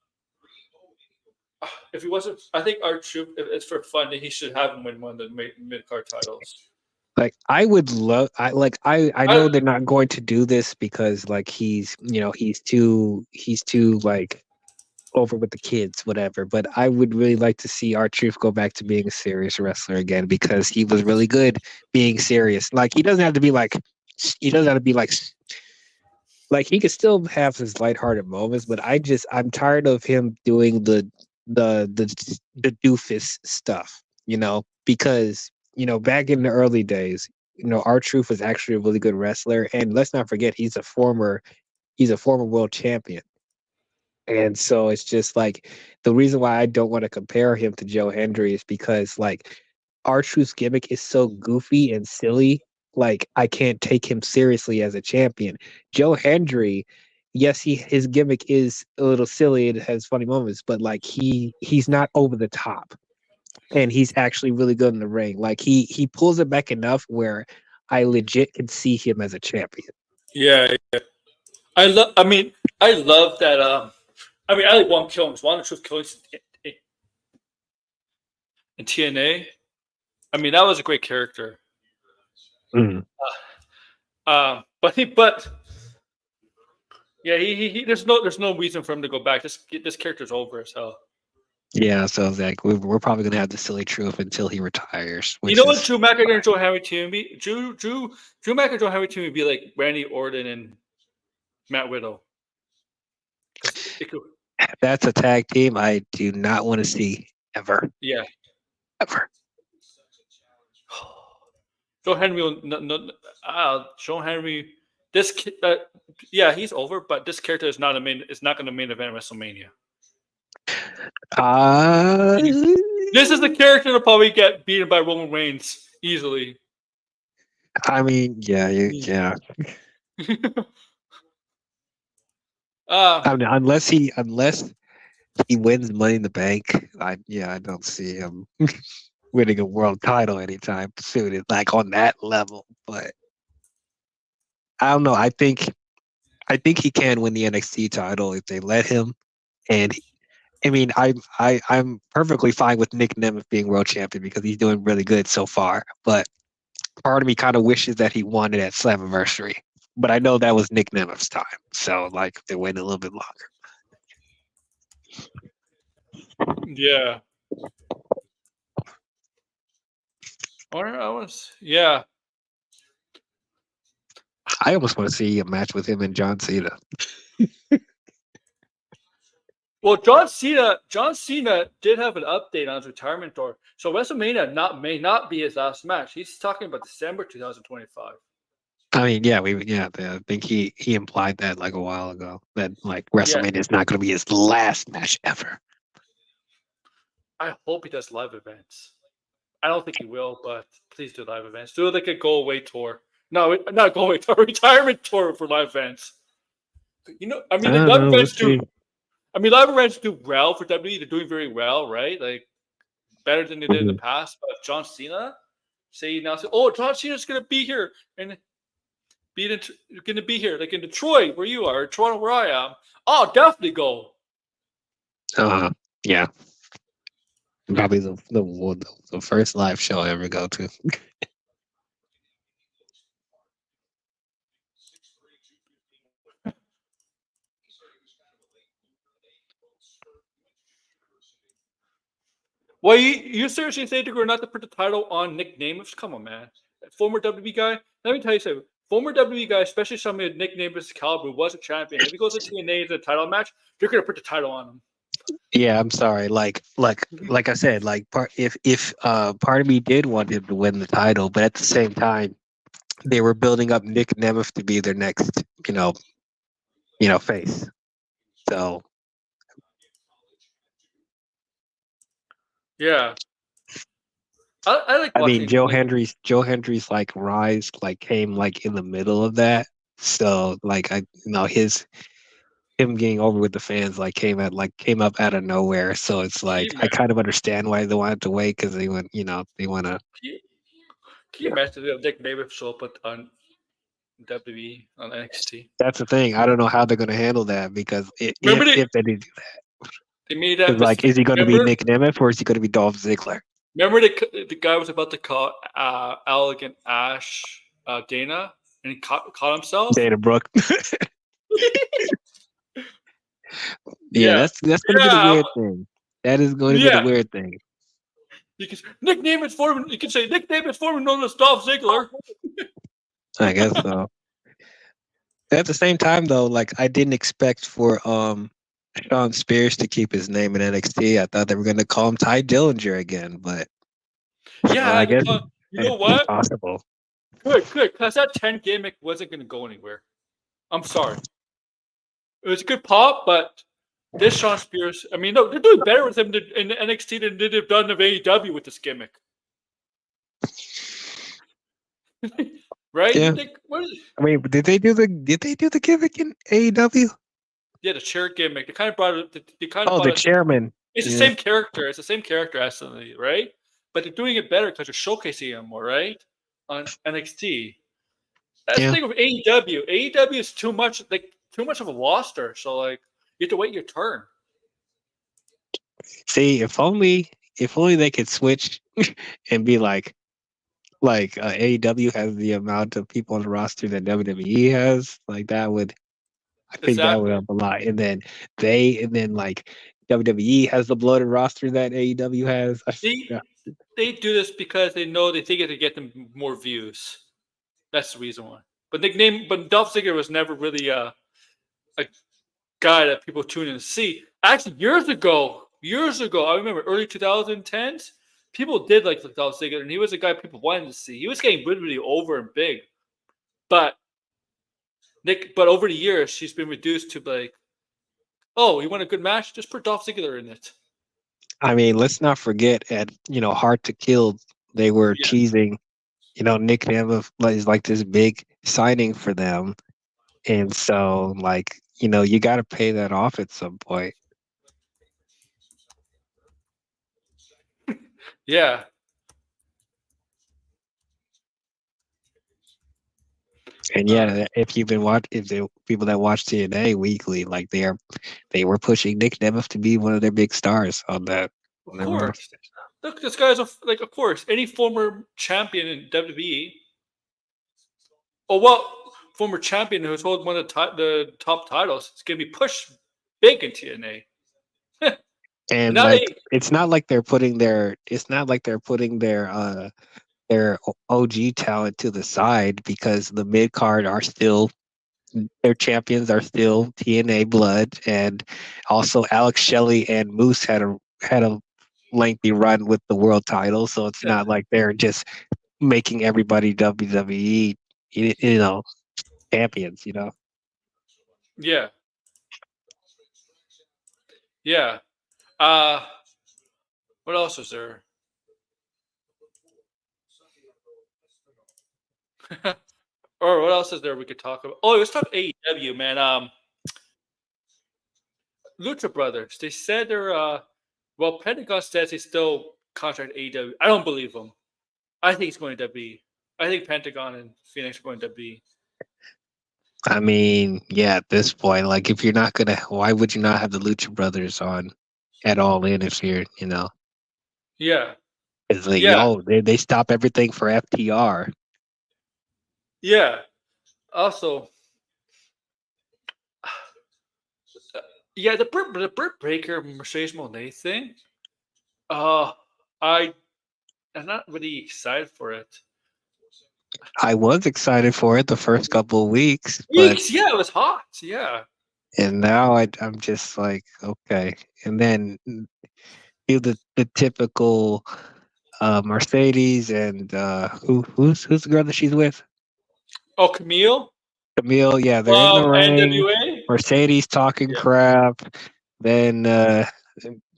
If he wasn't, I think R-Truth, if it's for fun, then he should have him win one of the mid-card titles. Like I would love, I know they're not going to do this because like he's too like over with the kids, whatever. But I would really like to see R-Truth go back to being a serious wrestler again because he was really good being serious. Like he doesn't have to be like he could still have his lighthearted moments, but I'm tired of him doing the doofus stuff, because back in the early days, R-Truth was actually a really good wrestler, and let's not forget he's a former world champion. And so it's just like the reason why I don't want to compare him to Joe Hendry is because like R-Truth's gimmick is so goofy and silly. Like I can't take him seriously as a champion. Joe Hendry, yes, his gimmick is a little silly. It has funny moments, but like he's not over the top, and he's actually really good in the ring. Like he pulls it back enough where I legit can see him as a champion. Yeah. I love that. I like Juan Killings. Juan Truth Killings in TNA. I mean, that was a great character. Mm. But he there's no reason for him to go back. This character's over as hell. Yeah, so like we're probably gonna have the silly truth until he retires. You know what Drew McIntyre and Joe Henry team be? Drew McIntyre and Joe Henry team would be like Randy Orton and Matt Riddle. That's a tag team I do not want to see ever. Yeah, ever. Joe Henry will Joe Henry. He's over, but this character is not going to main event WrestleMania. This is the character that'll probably get beaten by Roman Reigns easily. I mean, yeah. I mean, unless he wins Money in the Bank, I don't see him winning a world title anytime soon. It's like on that level, but I don't know. I think he can win the NXT title if they let him. And I mean, I'm perfectly fine with Nick Nemeth being world champion because he's doing really good so far. But part of me kind of wishes that he won it at Slammiversary. But I know that was Nick Nemeth's time, so like they waited a little bit longer. Yeah. Yeah. I almost want to see a match with him and John Cena. Well, John Cena did have an update on his retirement tour. So WrestleMania may not be his last match. He's talking about December 2025. I mean, yeah, I think he implied that like a while ago that like Yeah. WrestleMania is not going to be his last match ever. I hope he does live events. I don't think he will, but please do live events. Do like a go away tour. No, not go away tour, retirement tour for live events. I mean, I like don't live know. We'll events do. see. I mean, live events do well for WWE. They're doing very well, right? Like better than they did in the Mhm. past. But John Cena, oh, John Cena's gonna be here and gonna be here, like in Detroit where you are, or Toronto where I am. I'll definitely go. Yeah, probably the first live show I ever go to. Well, you seriously think they're not to put the title on Nick Namath? Come on, man. Former WWE guy. Let me tell you something. Former WWE guy, especially somebody with Nick Namath's caliber, was a champion. If he goes to TNA in a title match, they're gonna put the title on him. Yeah, I'm sorry. Like I said, like if part of me did want him to win the title, but at the same time, they were building up Nick Nemeth to be their next, face. So Yeah, I like I mean, watching Nick. Joe Hendry's like rise like came like in the middle of that. So like him getting over with the fans like came up out of nowhere. So it's Can like you I imagine? kind of understand why they wanted to wait because they want to. Can you, can you imagine if Nick Namath show up on WWE on NXT? That's the thing. I don't know how they're going to handle that because Remember if they do, they made that because like, is he going to be remember Nick Nemeth or is he going to be Dolph Ziggler? remember the guy was about to call Elegant Ash Dana and he caught himself. Dana Brooke. Yeah, Yeah, that's going to be the yeah, weird thing. That is going to be the yeah. weird thing. You can nickname it for You can say nickname it for known as Dolph Ziggler. I guess so. At the same time, though, like I didn't expect for Sean Spears to keep his name in NXT. I thought they were going to call him Ty Dillinger again, but Yeah, I guess you know it's what? possible. Good, because that 10 gimmick wasn't going to go anywhere. I'm sorry. It was a good pop, but this Sean Spears, I mean, no, they're doing better with him in NXT than they've done in AEW with this gimmick. Right? You Yeah, think, what is it? I mean, did they do the gimmick in AEW? Yeah, the chair gimmick. They kind of brought it, they kind of Oh, brought the it. chairman. It's the Yeah, same character. It's the same character, actually, right? But they're doing it better because they're showcasing him more, right? On NXT. That's the yeah. thing with AEW. AEW is too much of a roster. So like you have to wait your turn. See, if only they could switch and be like AEW has the amount of people on the roster that WWE has. Like that would I think that would Exactly. help a lot. And then like WWE has the bloated roster that AEW has. They Yeah. they do this because they know they think it to get them more views. That's the reason why. But Dolph Ziggler was never really a guy that people tune in to see. Actually, years ago, I remember early 2010s, people did like Dolph Ziggler, and he was a guy people wanted to see. He was getting really over and big, but but over the years, she's been reduced to like, oh, you want a good match? Just put Dolph Ziggler in it. I mean, let's not forget at Hard to Kill, they were Yeah, teasing, Nick Nemeth is like this big signing for them. And so like, you gotta pay that off at some point. yeah. And Uh, yeah, if you've been if the people that watch TNA weekly, like they were pushing Nick Nemeth to be one of their big stars on that of on their course. roster. Look, this guy's like, of course, any former champion in WWE. Oh well, former champion who's holding one of the top titles is going to be pushed big in TNA. And Now like they, it's not like they're putting their OG talent to the side because the mid card are still their champions are still TNA Blood, and also Alex Shelley and Moose had a lengthy run with the world title, so it's not like they're just making everybody WWE champions. yeah, yeah. Uh, what else is there? Or what else is there we could talk about? Oh, let's talk AEW, man. Lucha Brothers. They said they're well, Pentagon says he's still contract AEW. I don't believe him. I think he's going to be. I think Pentagon and Phoenix are going to be. I mean, yeah, at this point, like if you're not gonna, why would you not have the Lucha Brothers on at all in if you're. Yeah, It's like, yeah, they stop everything for FTR. yeah. Also, yeah, the Britt Baker Mercedes Moné thing. Uh, I am not really excited for it. I was excited for it the first couple of weeks, but Weeks, yeah, it was hot. Yeah. and now I'm just like, okay. And then do the typical Mercedes and who's the girl that she's with? Oh, Camille Camille, yeah, they're in the from ring. NWA. Mercedes talking Yeah. crap. Then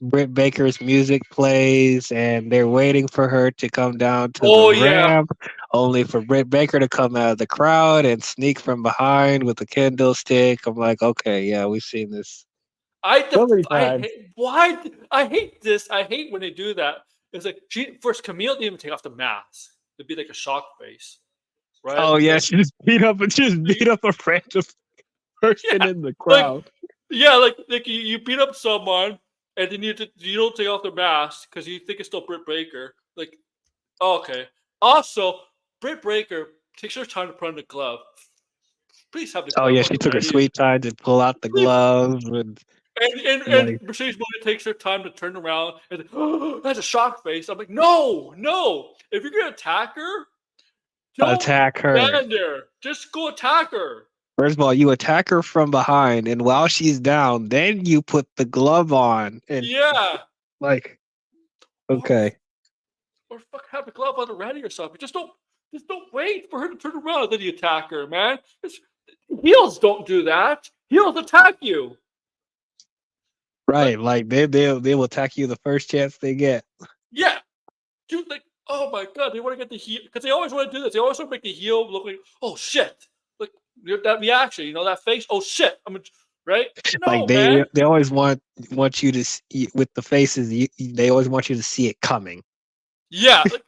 Britt Baker's music plays, and they're waiting for her to come down to the Oh yeah. ramp, only for Britt Baker to come out of the crowd and sneak from behind with a kendo stick. I'm like, okay, yeah, we've seen this so many I times. hate why I hate this. I hate when they do that. It's like she first Camille didn't even take off the mask. It'd be like a shock face, right? Oh yeah, Like she just beat up a random person yeah, in the like crowd. yeah, like you beat up someone and then you don't take off the mask because you think it's still Britt Baker. Like okay. Also, Britt Baker takes her time to put on the glove. Please have the Oh glove yeah, on she took her already. sweet time to pull out the Please. gloves and And like, Mercedes Moné takes her time to turn around and oh, that's a shock face. I'm like, no, no. If you're gonna attack her, don't attack her. stand there. Just go attack her. First of all, you attack her from behind, and while she's down, then you put the glove on, and Yeah. like, Or okay, or fuck have the glove on already or something. Just don't wait for her to turn around and then you attack her, man. Heels don't do that. Heels attack you. Like, right? Like they will attack you the first chance they get. yeah. Dude, like, oh my god, they want to get the heel because they always want to do this. They always want to make the heel look like, oh shit, like that reaction, that face. Oh shit, right. Like No, man. they always want you to see, with the faces. They always want you to see it coming. Yeah, like,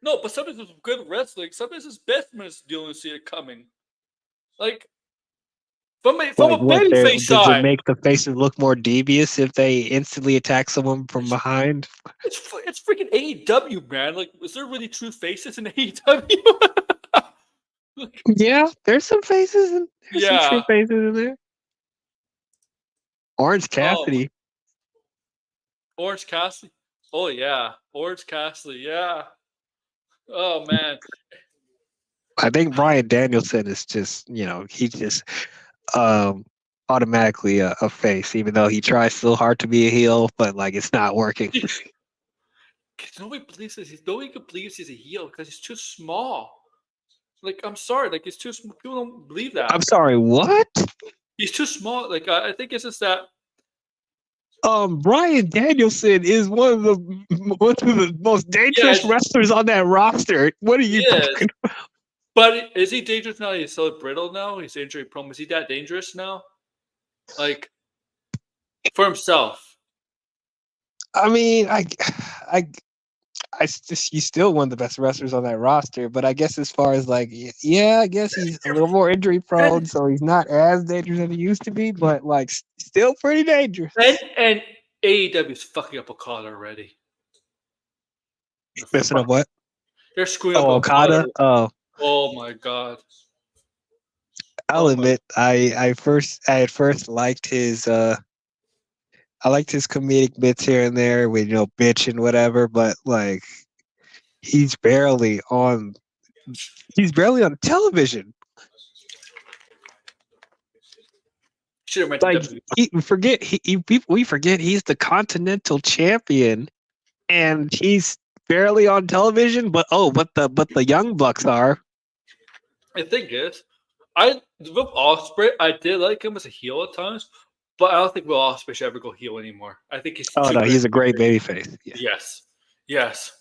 no, but sometimes it's good wrestling. Sometimes it's best when it's dealing to see it coming. Like from a Like what? babyface Does it side, make the faces look more devious if they instantly attack someone from it's, behind? it's freaking AEW, man. Like, is there really true faces in AEW? Like, Yeah, there's some faces and there's some true yeah. faces in there. Orange Oh, Cassidy. Orange Cassidy. Oh yeah, Orange Cassidy. Yeah. Oh man. I think Brian Danielson is just, he's just um, automatically a face, even though he tries so hard to be a heel, but like it's not working. Nobody believes he's a heel because he's too small. Like, I'm sorry, like he's too small. People don't believe that. I'm sorry, what? He's too small. Like, I think it's just that. Brian Danielson is one of the most Yeah, dangerous wrestlers on that roster. What are he you is. talking? But is he dangerous now? He's so brittle now. He's injury prone. Is he that dangerous now? Like for himself? I mean, I, he's still one of the best wrestlers on that roster. But I guess as far as like, yeah, I guess he's a little more injury prone, so he's not as dangerous as he used to be. But like, still pretty dangerous. And AEW's fucking up Okada already. Messing up what? They're screwing up Oh, Okada. Okada. Oh, Oh my god. I'll Oh my! admit, I at first liked his I liked his comedic bits here and there with bitch and whatever, but like he's barely on he's barely on television. Should have went to Like WWE. we forget he's the Continental Champion and he's barely on television. But the Young Bucks are. The thing is, with Osprey, I did like him as a heel at times, but I don't think Will Osprey should ever go heel anymore. I think he's Oh too no, good. he's a great babyface. Yeah. Yes, yes,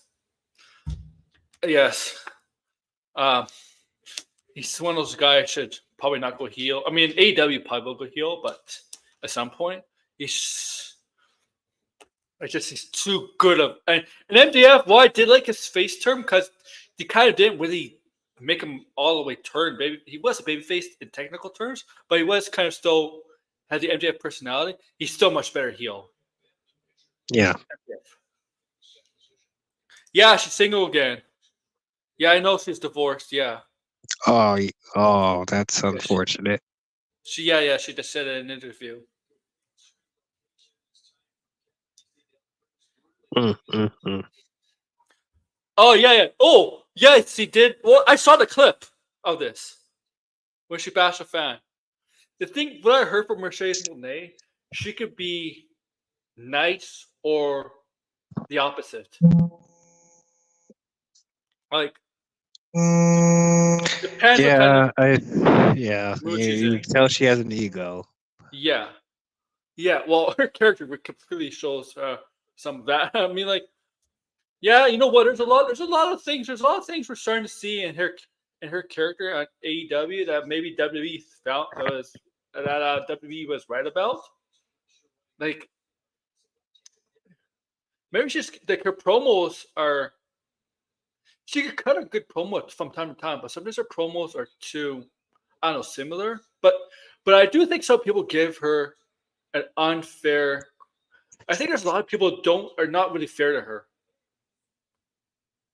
yes. Um, he's one of those guys should probably not go heel. I mean, AEW probably will go heel, but at some point, he's he's too good of and MJF. Why I did like his face turn because he kind of didn't really make him all the way turn. Baby, he was a baby face in technical terms, but he was kind of still had the MJF personality. He's still much better heel. Yeah. Yeah, she's single again. Yeah, I know she's divorced. Yeah, Oh, that's yeah unfortunate. she just said in an interview. Mm. Oh yeah. Oh yes, he did. Well, I saw the clip of this when she bashed a fan. The thing, what I heard from Mercedes Monet, she could be nice or the opposite. Like depends what kind of Yeah. mood she's You in. can tell she has an ego. Yeah, yeah. Well, her character completely shows some of that. I mean, like, yeah, you know what? There's a lot of things. There's a lot of things we're starting to see in her character at AEW that maybe WWE found that WWE was right about. Like maybe she's like her promos are. She could cut a good promo from time to time, but sometimes her promos are too, I don't know, similar. But I do think some people give her an unfair. I think there's a lot of people who don't are not really fair to her.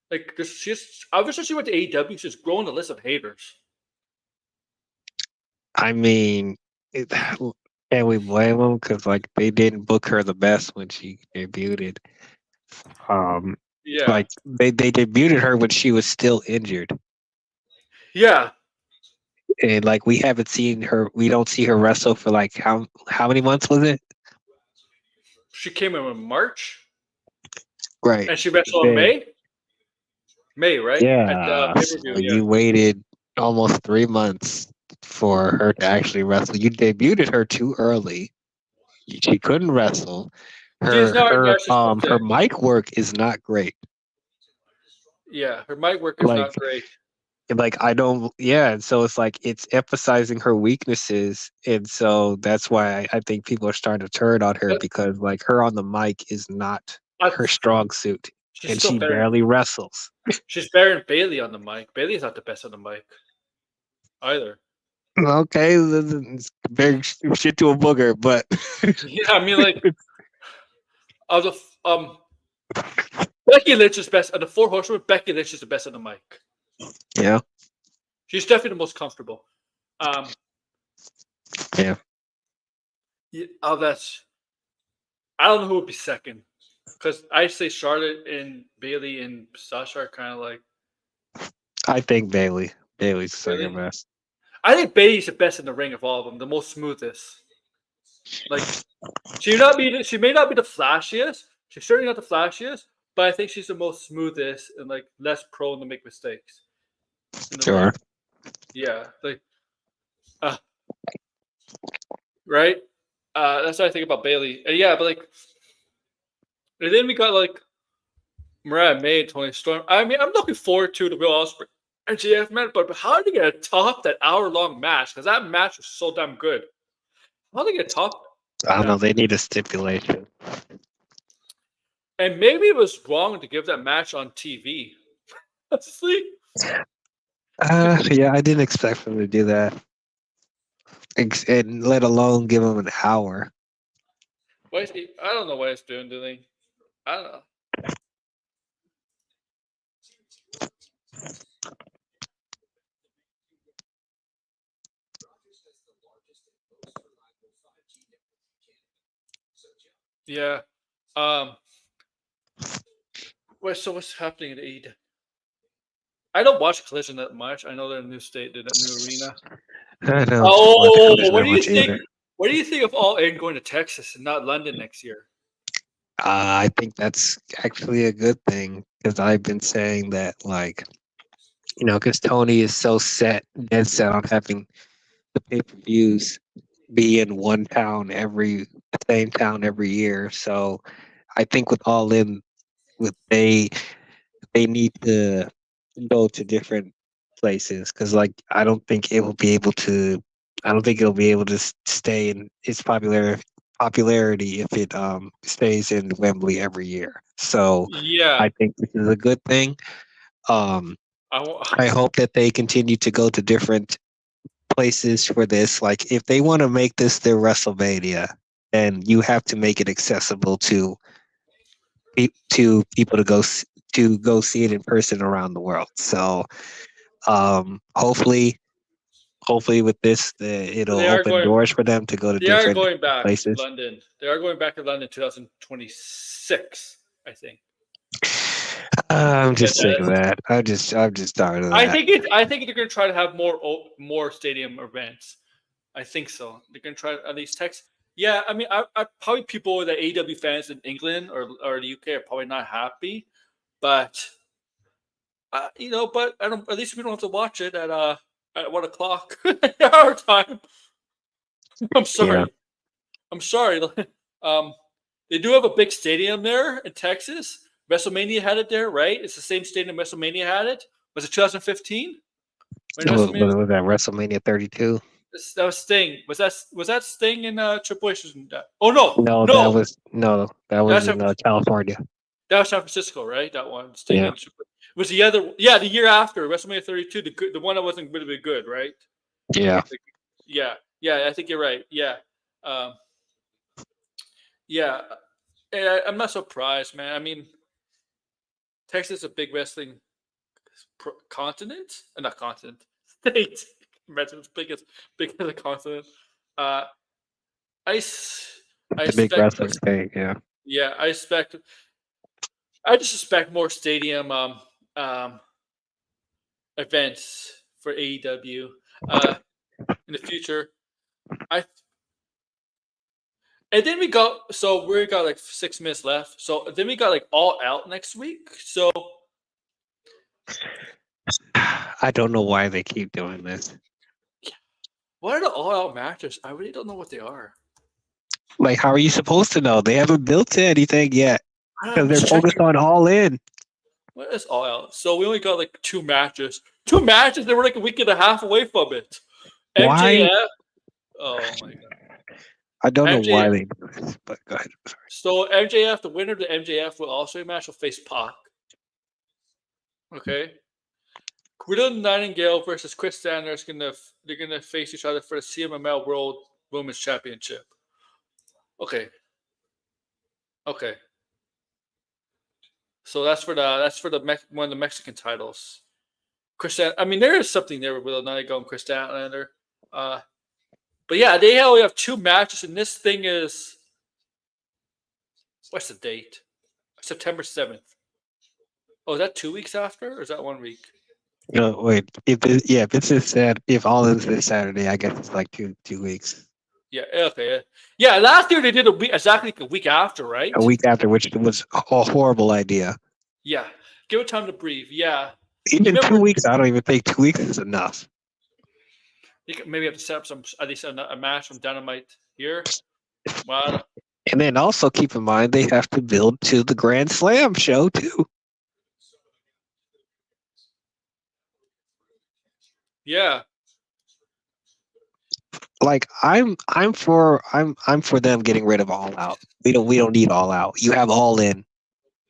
Like, cause she's obviously she went to AEW, she's growing the list of haters. I mean, can we blame them? Because like they didn't book her the best when she debuted. Um, Yeah, like they debuted her when she was still injured, yeah. and like we haven't seen her. We don't see her wrestle for like how many months was it? She came in March, Right. and she wrestled in Then May. May, right? At the yeah, pay per view. so Yeah, you waited almost 3 months for her to actually wrestle. You debuted her too early. She couldn't wrestle. she's Her not. Yeah, her she's um supposed her to. mic work is not great. Yeah, her mic work is Like not great. I don't yeah, and so it's like it's emphasizing her weaknesses, and so that's why I think people are starting to turn on her But because like her on the mic is not I, her strong suit, she's and still she better. barely wrestles. She's better than Bailey on the mic. Bailey's not the best on the mic either. Okay, big shit to a booger, but Yeah, I mean, like, of the Becky Lynch is best of the four horsewomen. Becky Lynch is the best on the mic. yeah, She's definitely the most comfortable. Um, yeah. oh, that's I don't know who would be second because I say Charlotte and Bailey and Sasha are kind of like I think Bailey's the second really. best. I think Bailey's the best in the ring of all of them, the most smoothest. Like she may not be the flashiest. She's certainly not the flashiest, but I think she's the most smoothest and like less prone to make mistakes in the ring. Sure. Yeah, like uh, right. That's what I think about Bailey. Yeah, but like, and then we got like Mariah May and Tony Storm. I mean, I'm looking forward to the Will Ospreay and GF man, but how did they get to top that hour-long match? Because that match was so damn good. How did they get top I don't know. that? They need a stipulation. And maybe it was wrong to give that match on TV. Honestly, Yeah, I didn't expect them to do that, and let alone give them an hour. I don't know what it's doing. Do they? I don't know. Yeah. So what's happening at AEW? I don't watch Collision that much. I know they're in a new state, they're in a new arena. I don't watch Oh, Collision what that do you much think? either. What do you think of All In going to Texas and not London next year? I think that's actually a good thing because I've been saying that, like, because Tony is so dead set on having the pay-per-views be in one town the same town every year. So I think with All In, with they need to go to different places because, like, I don't think it'll be able to stay in its popularity if it stays in Wembley every year. So Yeah. I think this is a good thing. Um, I hope that they continue to go to different places for this. Like, if they want to make this their WrestleMania, then you have to make it accessible to people to go see it in person around the world. So hopefully with this, it'll They are open going. doors for them to go to They are different going back to places. London. They are going back to London 2026, I think. I'm Yeah, just sick of that. I'm just tired of I that. think it. I think they're going to try to have more stadium events. I think so. They're going to try at least Texas. Yeah, I mean, I probably people that AEW fans in England or the UK are probably not happy, but but I don't. At least we don't have to watch it at 1 o'clock our time. I'm Yeah. sorry. I'm sorry. They do have a big stadium there in Texas. WrestleMania had it there, right? It's the same stadium WrestleMania had it. Was it 2015? When WrestleMania Was that WrestleMania 32? that was Sting. Was that Sting in Triple H? Oh no, No, no, that was that's in California. that was San Francisco, right? That one Sting Yeah. and Triple H. Was the other? Yeah, the year after WrestleMania 32, the one that wasn't really good, right? Yeah. Yeah. I think you're right. Yeah, um, yeah. I'm not surprised, man. I mean, Texas is a big wrestling continent, not continent, state. Imagine it's big as a continent. Uh, I, s- I The big expect wrestling state, yeah. Yeah, I just expect more stadium um, events for AEW in the future. I and then we got like 6 minutes left. So then we got like All Out next week. So I don't know why they keep doing this. what are the All Out matches? I really don't know what they are. Like, how are you supposed to know? They haven't built to anything yet I'm because they're just focused checking. on All In. What is All Out? So we only got like 2 matches. 2 matches. They were like a week and a half away from it. Why? MJF. Oh my god. I don't know MJF. why they do this, but go ahead. I'm sorry. So MJF, the winner of the MJF will also match will face Pac. Okay. Guido Nightingale versus Chris Sanders they're gonna face each other for the CMML World Women's Championship. Okay. Okay. So one of the Mexican titles. I mean, there is something there with Guido Nightingale and Chris Statlander. But yeah, they only have 2 matches, and this thing is what's the date? September 7th. Oh, is that 2 weeks after, or is that 1 week? No, wait. If All In's this Saturday, I guess it's like two weeks. Yeah. Okay. Yeah. Last year they did exactly a week after, right? A week after, which was a horrible idea. Yeah. Give it time to breathe. Yeah. You Even remember? 2 weeks, I don't even think 2 weeks is enough. You could maybe have to set up at least a match from Dynamite here. Well, And then also keep in mind they have to build to the Grand Slam show too. yeah. Like I'm for them getting rid of All Out. We don't need All Out. You have All In.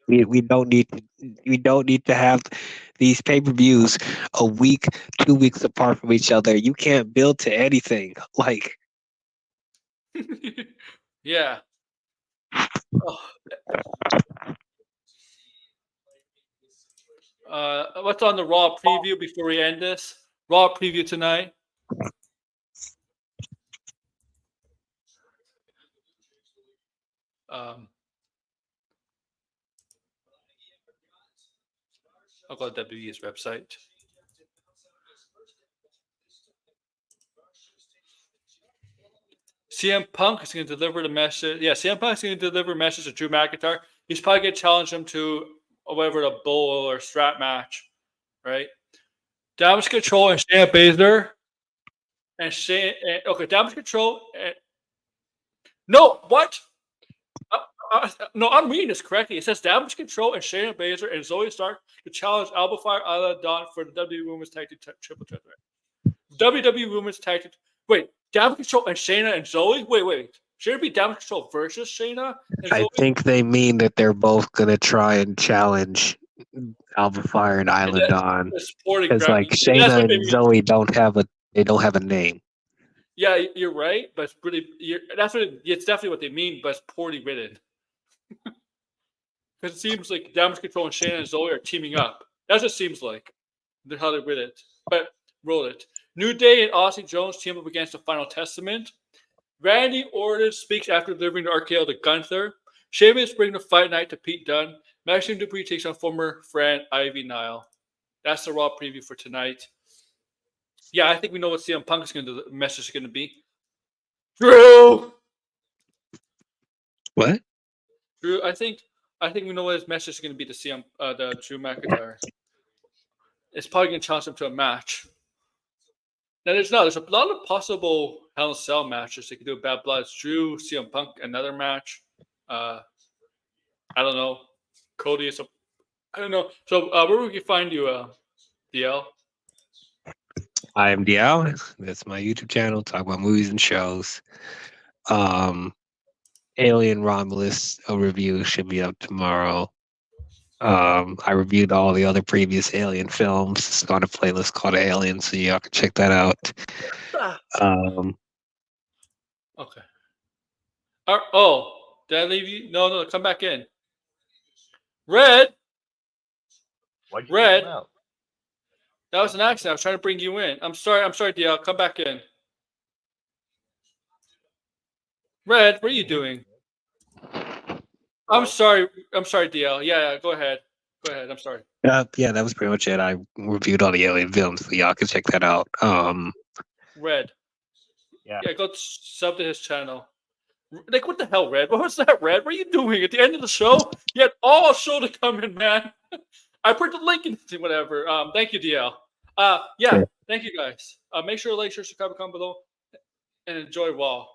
We don't need to have these pay-per-views a week, 2 weeks apart from each other. You can't build to anything. Like, yeah. Oh. What's on the Raw preview before we end this? Raw preview tonight. I'll go to WWE's website. CM Punk is going to deliver the message. Yeah, CM Punk is going to deliver a message to Drew McIntyre. He's probably going to challenge him to whatever the bull or strap match, right? Damage Control and Shayna Baszler. And Shayna. Okay, Damage Control. No, what? No, I'm reading this correctly. It says Damage Control and Shayna Baszler and Zoe Stark to challenge Alba Fire, Isla Dawn for the WWE Women's Tag Team Triple Threat. WWE Women's Tag Team. Wait, Damage Control and Shayna and Zoe? Wait. Should it be Damage Control versus Shayna and Zoe? I think they mean that they're both gonna try and challenge Alba Fire and Isla Dawn. Because like Shayna and Zoe don't have a name. Yeah, you're right, but it's really it's definitely what they mean, but it's poorly written. Because it seems like Damage Control and Shayna and Zoe are teaming up. That's what it seems like. That's how they wrote it. But roll it. New Day and Aussie Jones team up against the Final Testament. Randy Orton speaks after delivering the RKO to Gunther. Sheamus brings the fight night to Pete Dunne. Maxine Dupree takes on former friend Ivy Nile. That's the Raw preview for tonight. Yeah, I think we know what CM Punk's the message is going to be. Drew! What? Drew, I think we know what his message is going to be to the Drew McIntyre. It's probably going to challenge him to a match. Now, there's a lot of possible Hell in a Cell matches. They could do Bad Blood. Drew, CM Punk, another match. I don't know. Cody is I don't know. So, where would we find you, DL? I am DL. That's my YouTube channel. Talk about movies and shows. Alien Romulus, a review should be up tomorrow. I reviewed all the other previous Alien films. It's on a playlist called Alien, so y'all can check that out. Okay. Did I leave you? No, come back in. Red. Why'd you Red. kick him out? That was an accident. I was trying to bring you in. I'm sorry, DL. Come back in. Red, what are you doing? I'm sorry, DL. Yeah, go ahead. I'm sorry. Yeah, that was pretty much it. I reviewed all the Alien films, so y'all can check that out. Red. Yeah, go sub to his channel. Like, what the hell, Red? What was that, Red? What are you doing at the end of the show? You had all show to come in, man. I put the link in whatever. Thank you, DL. Thank you guys. Make sure to like, share, subscribe, comment below, and enjoy WoW.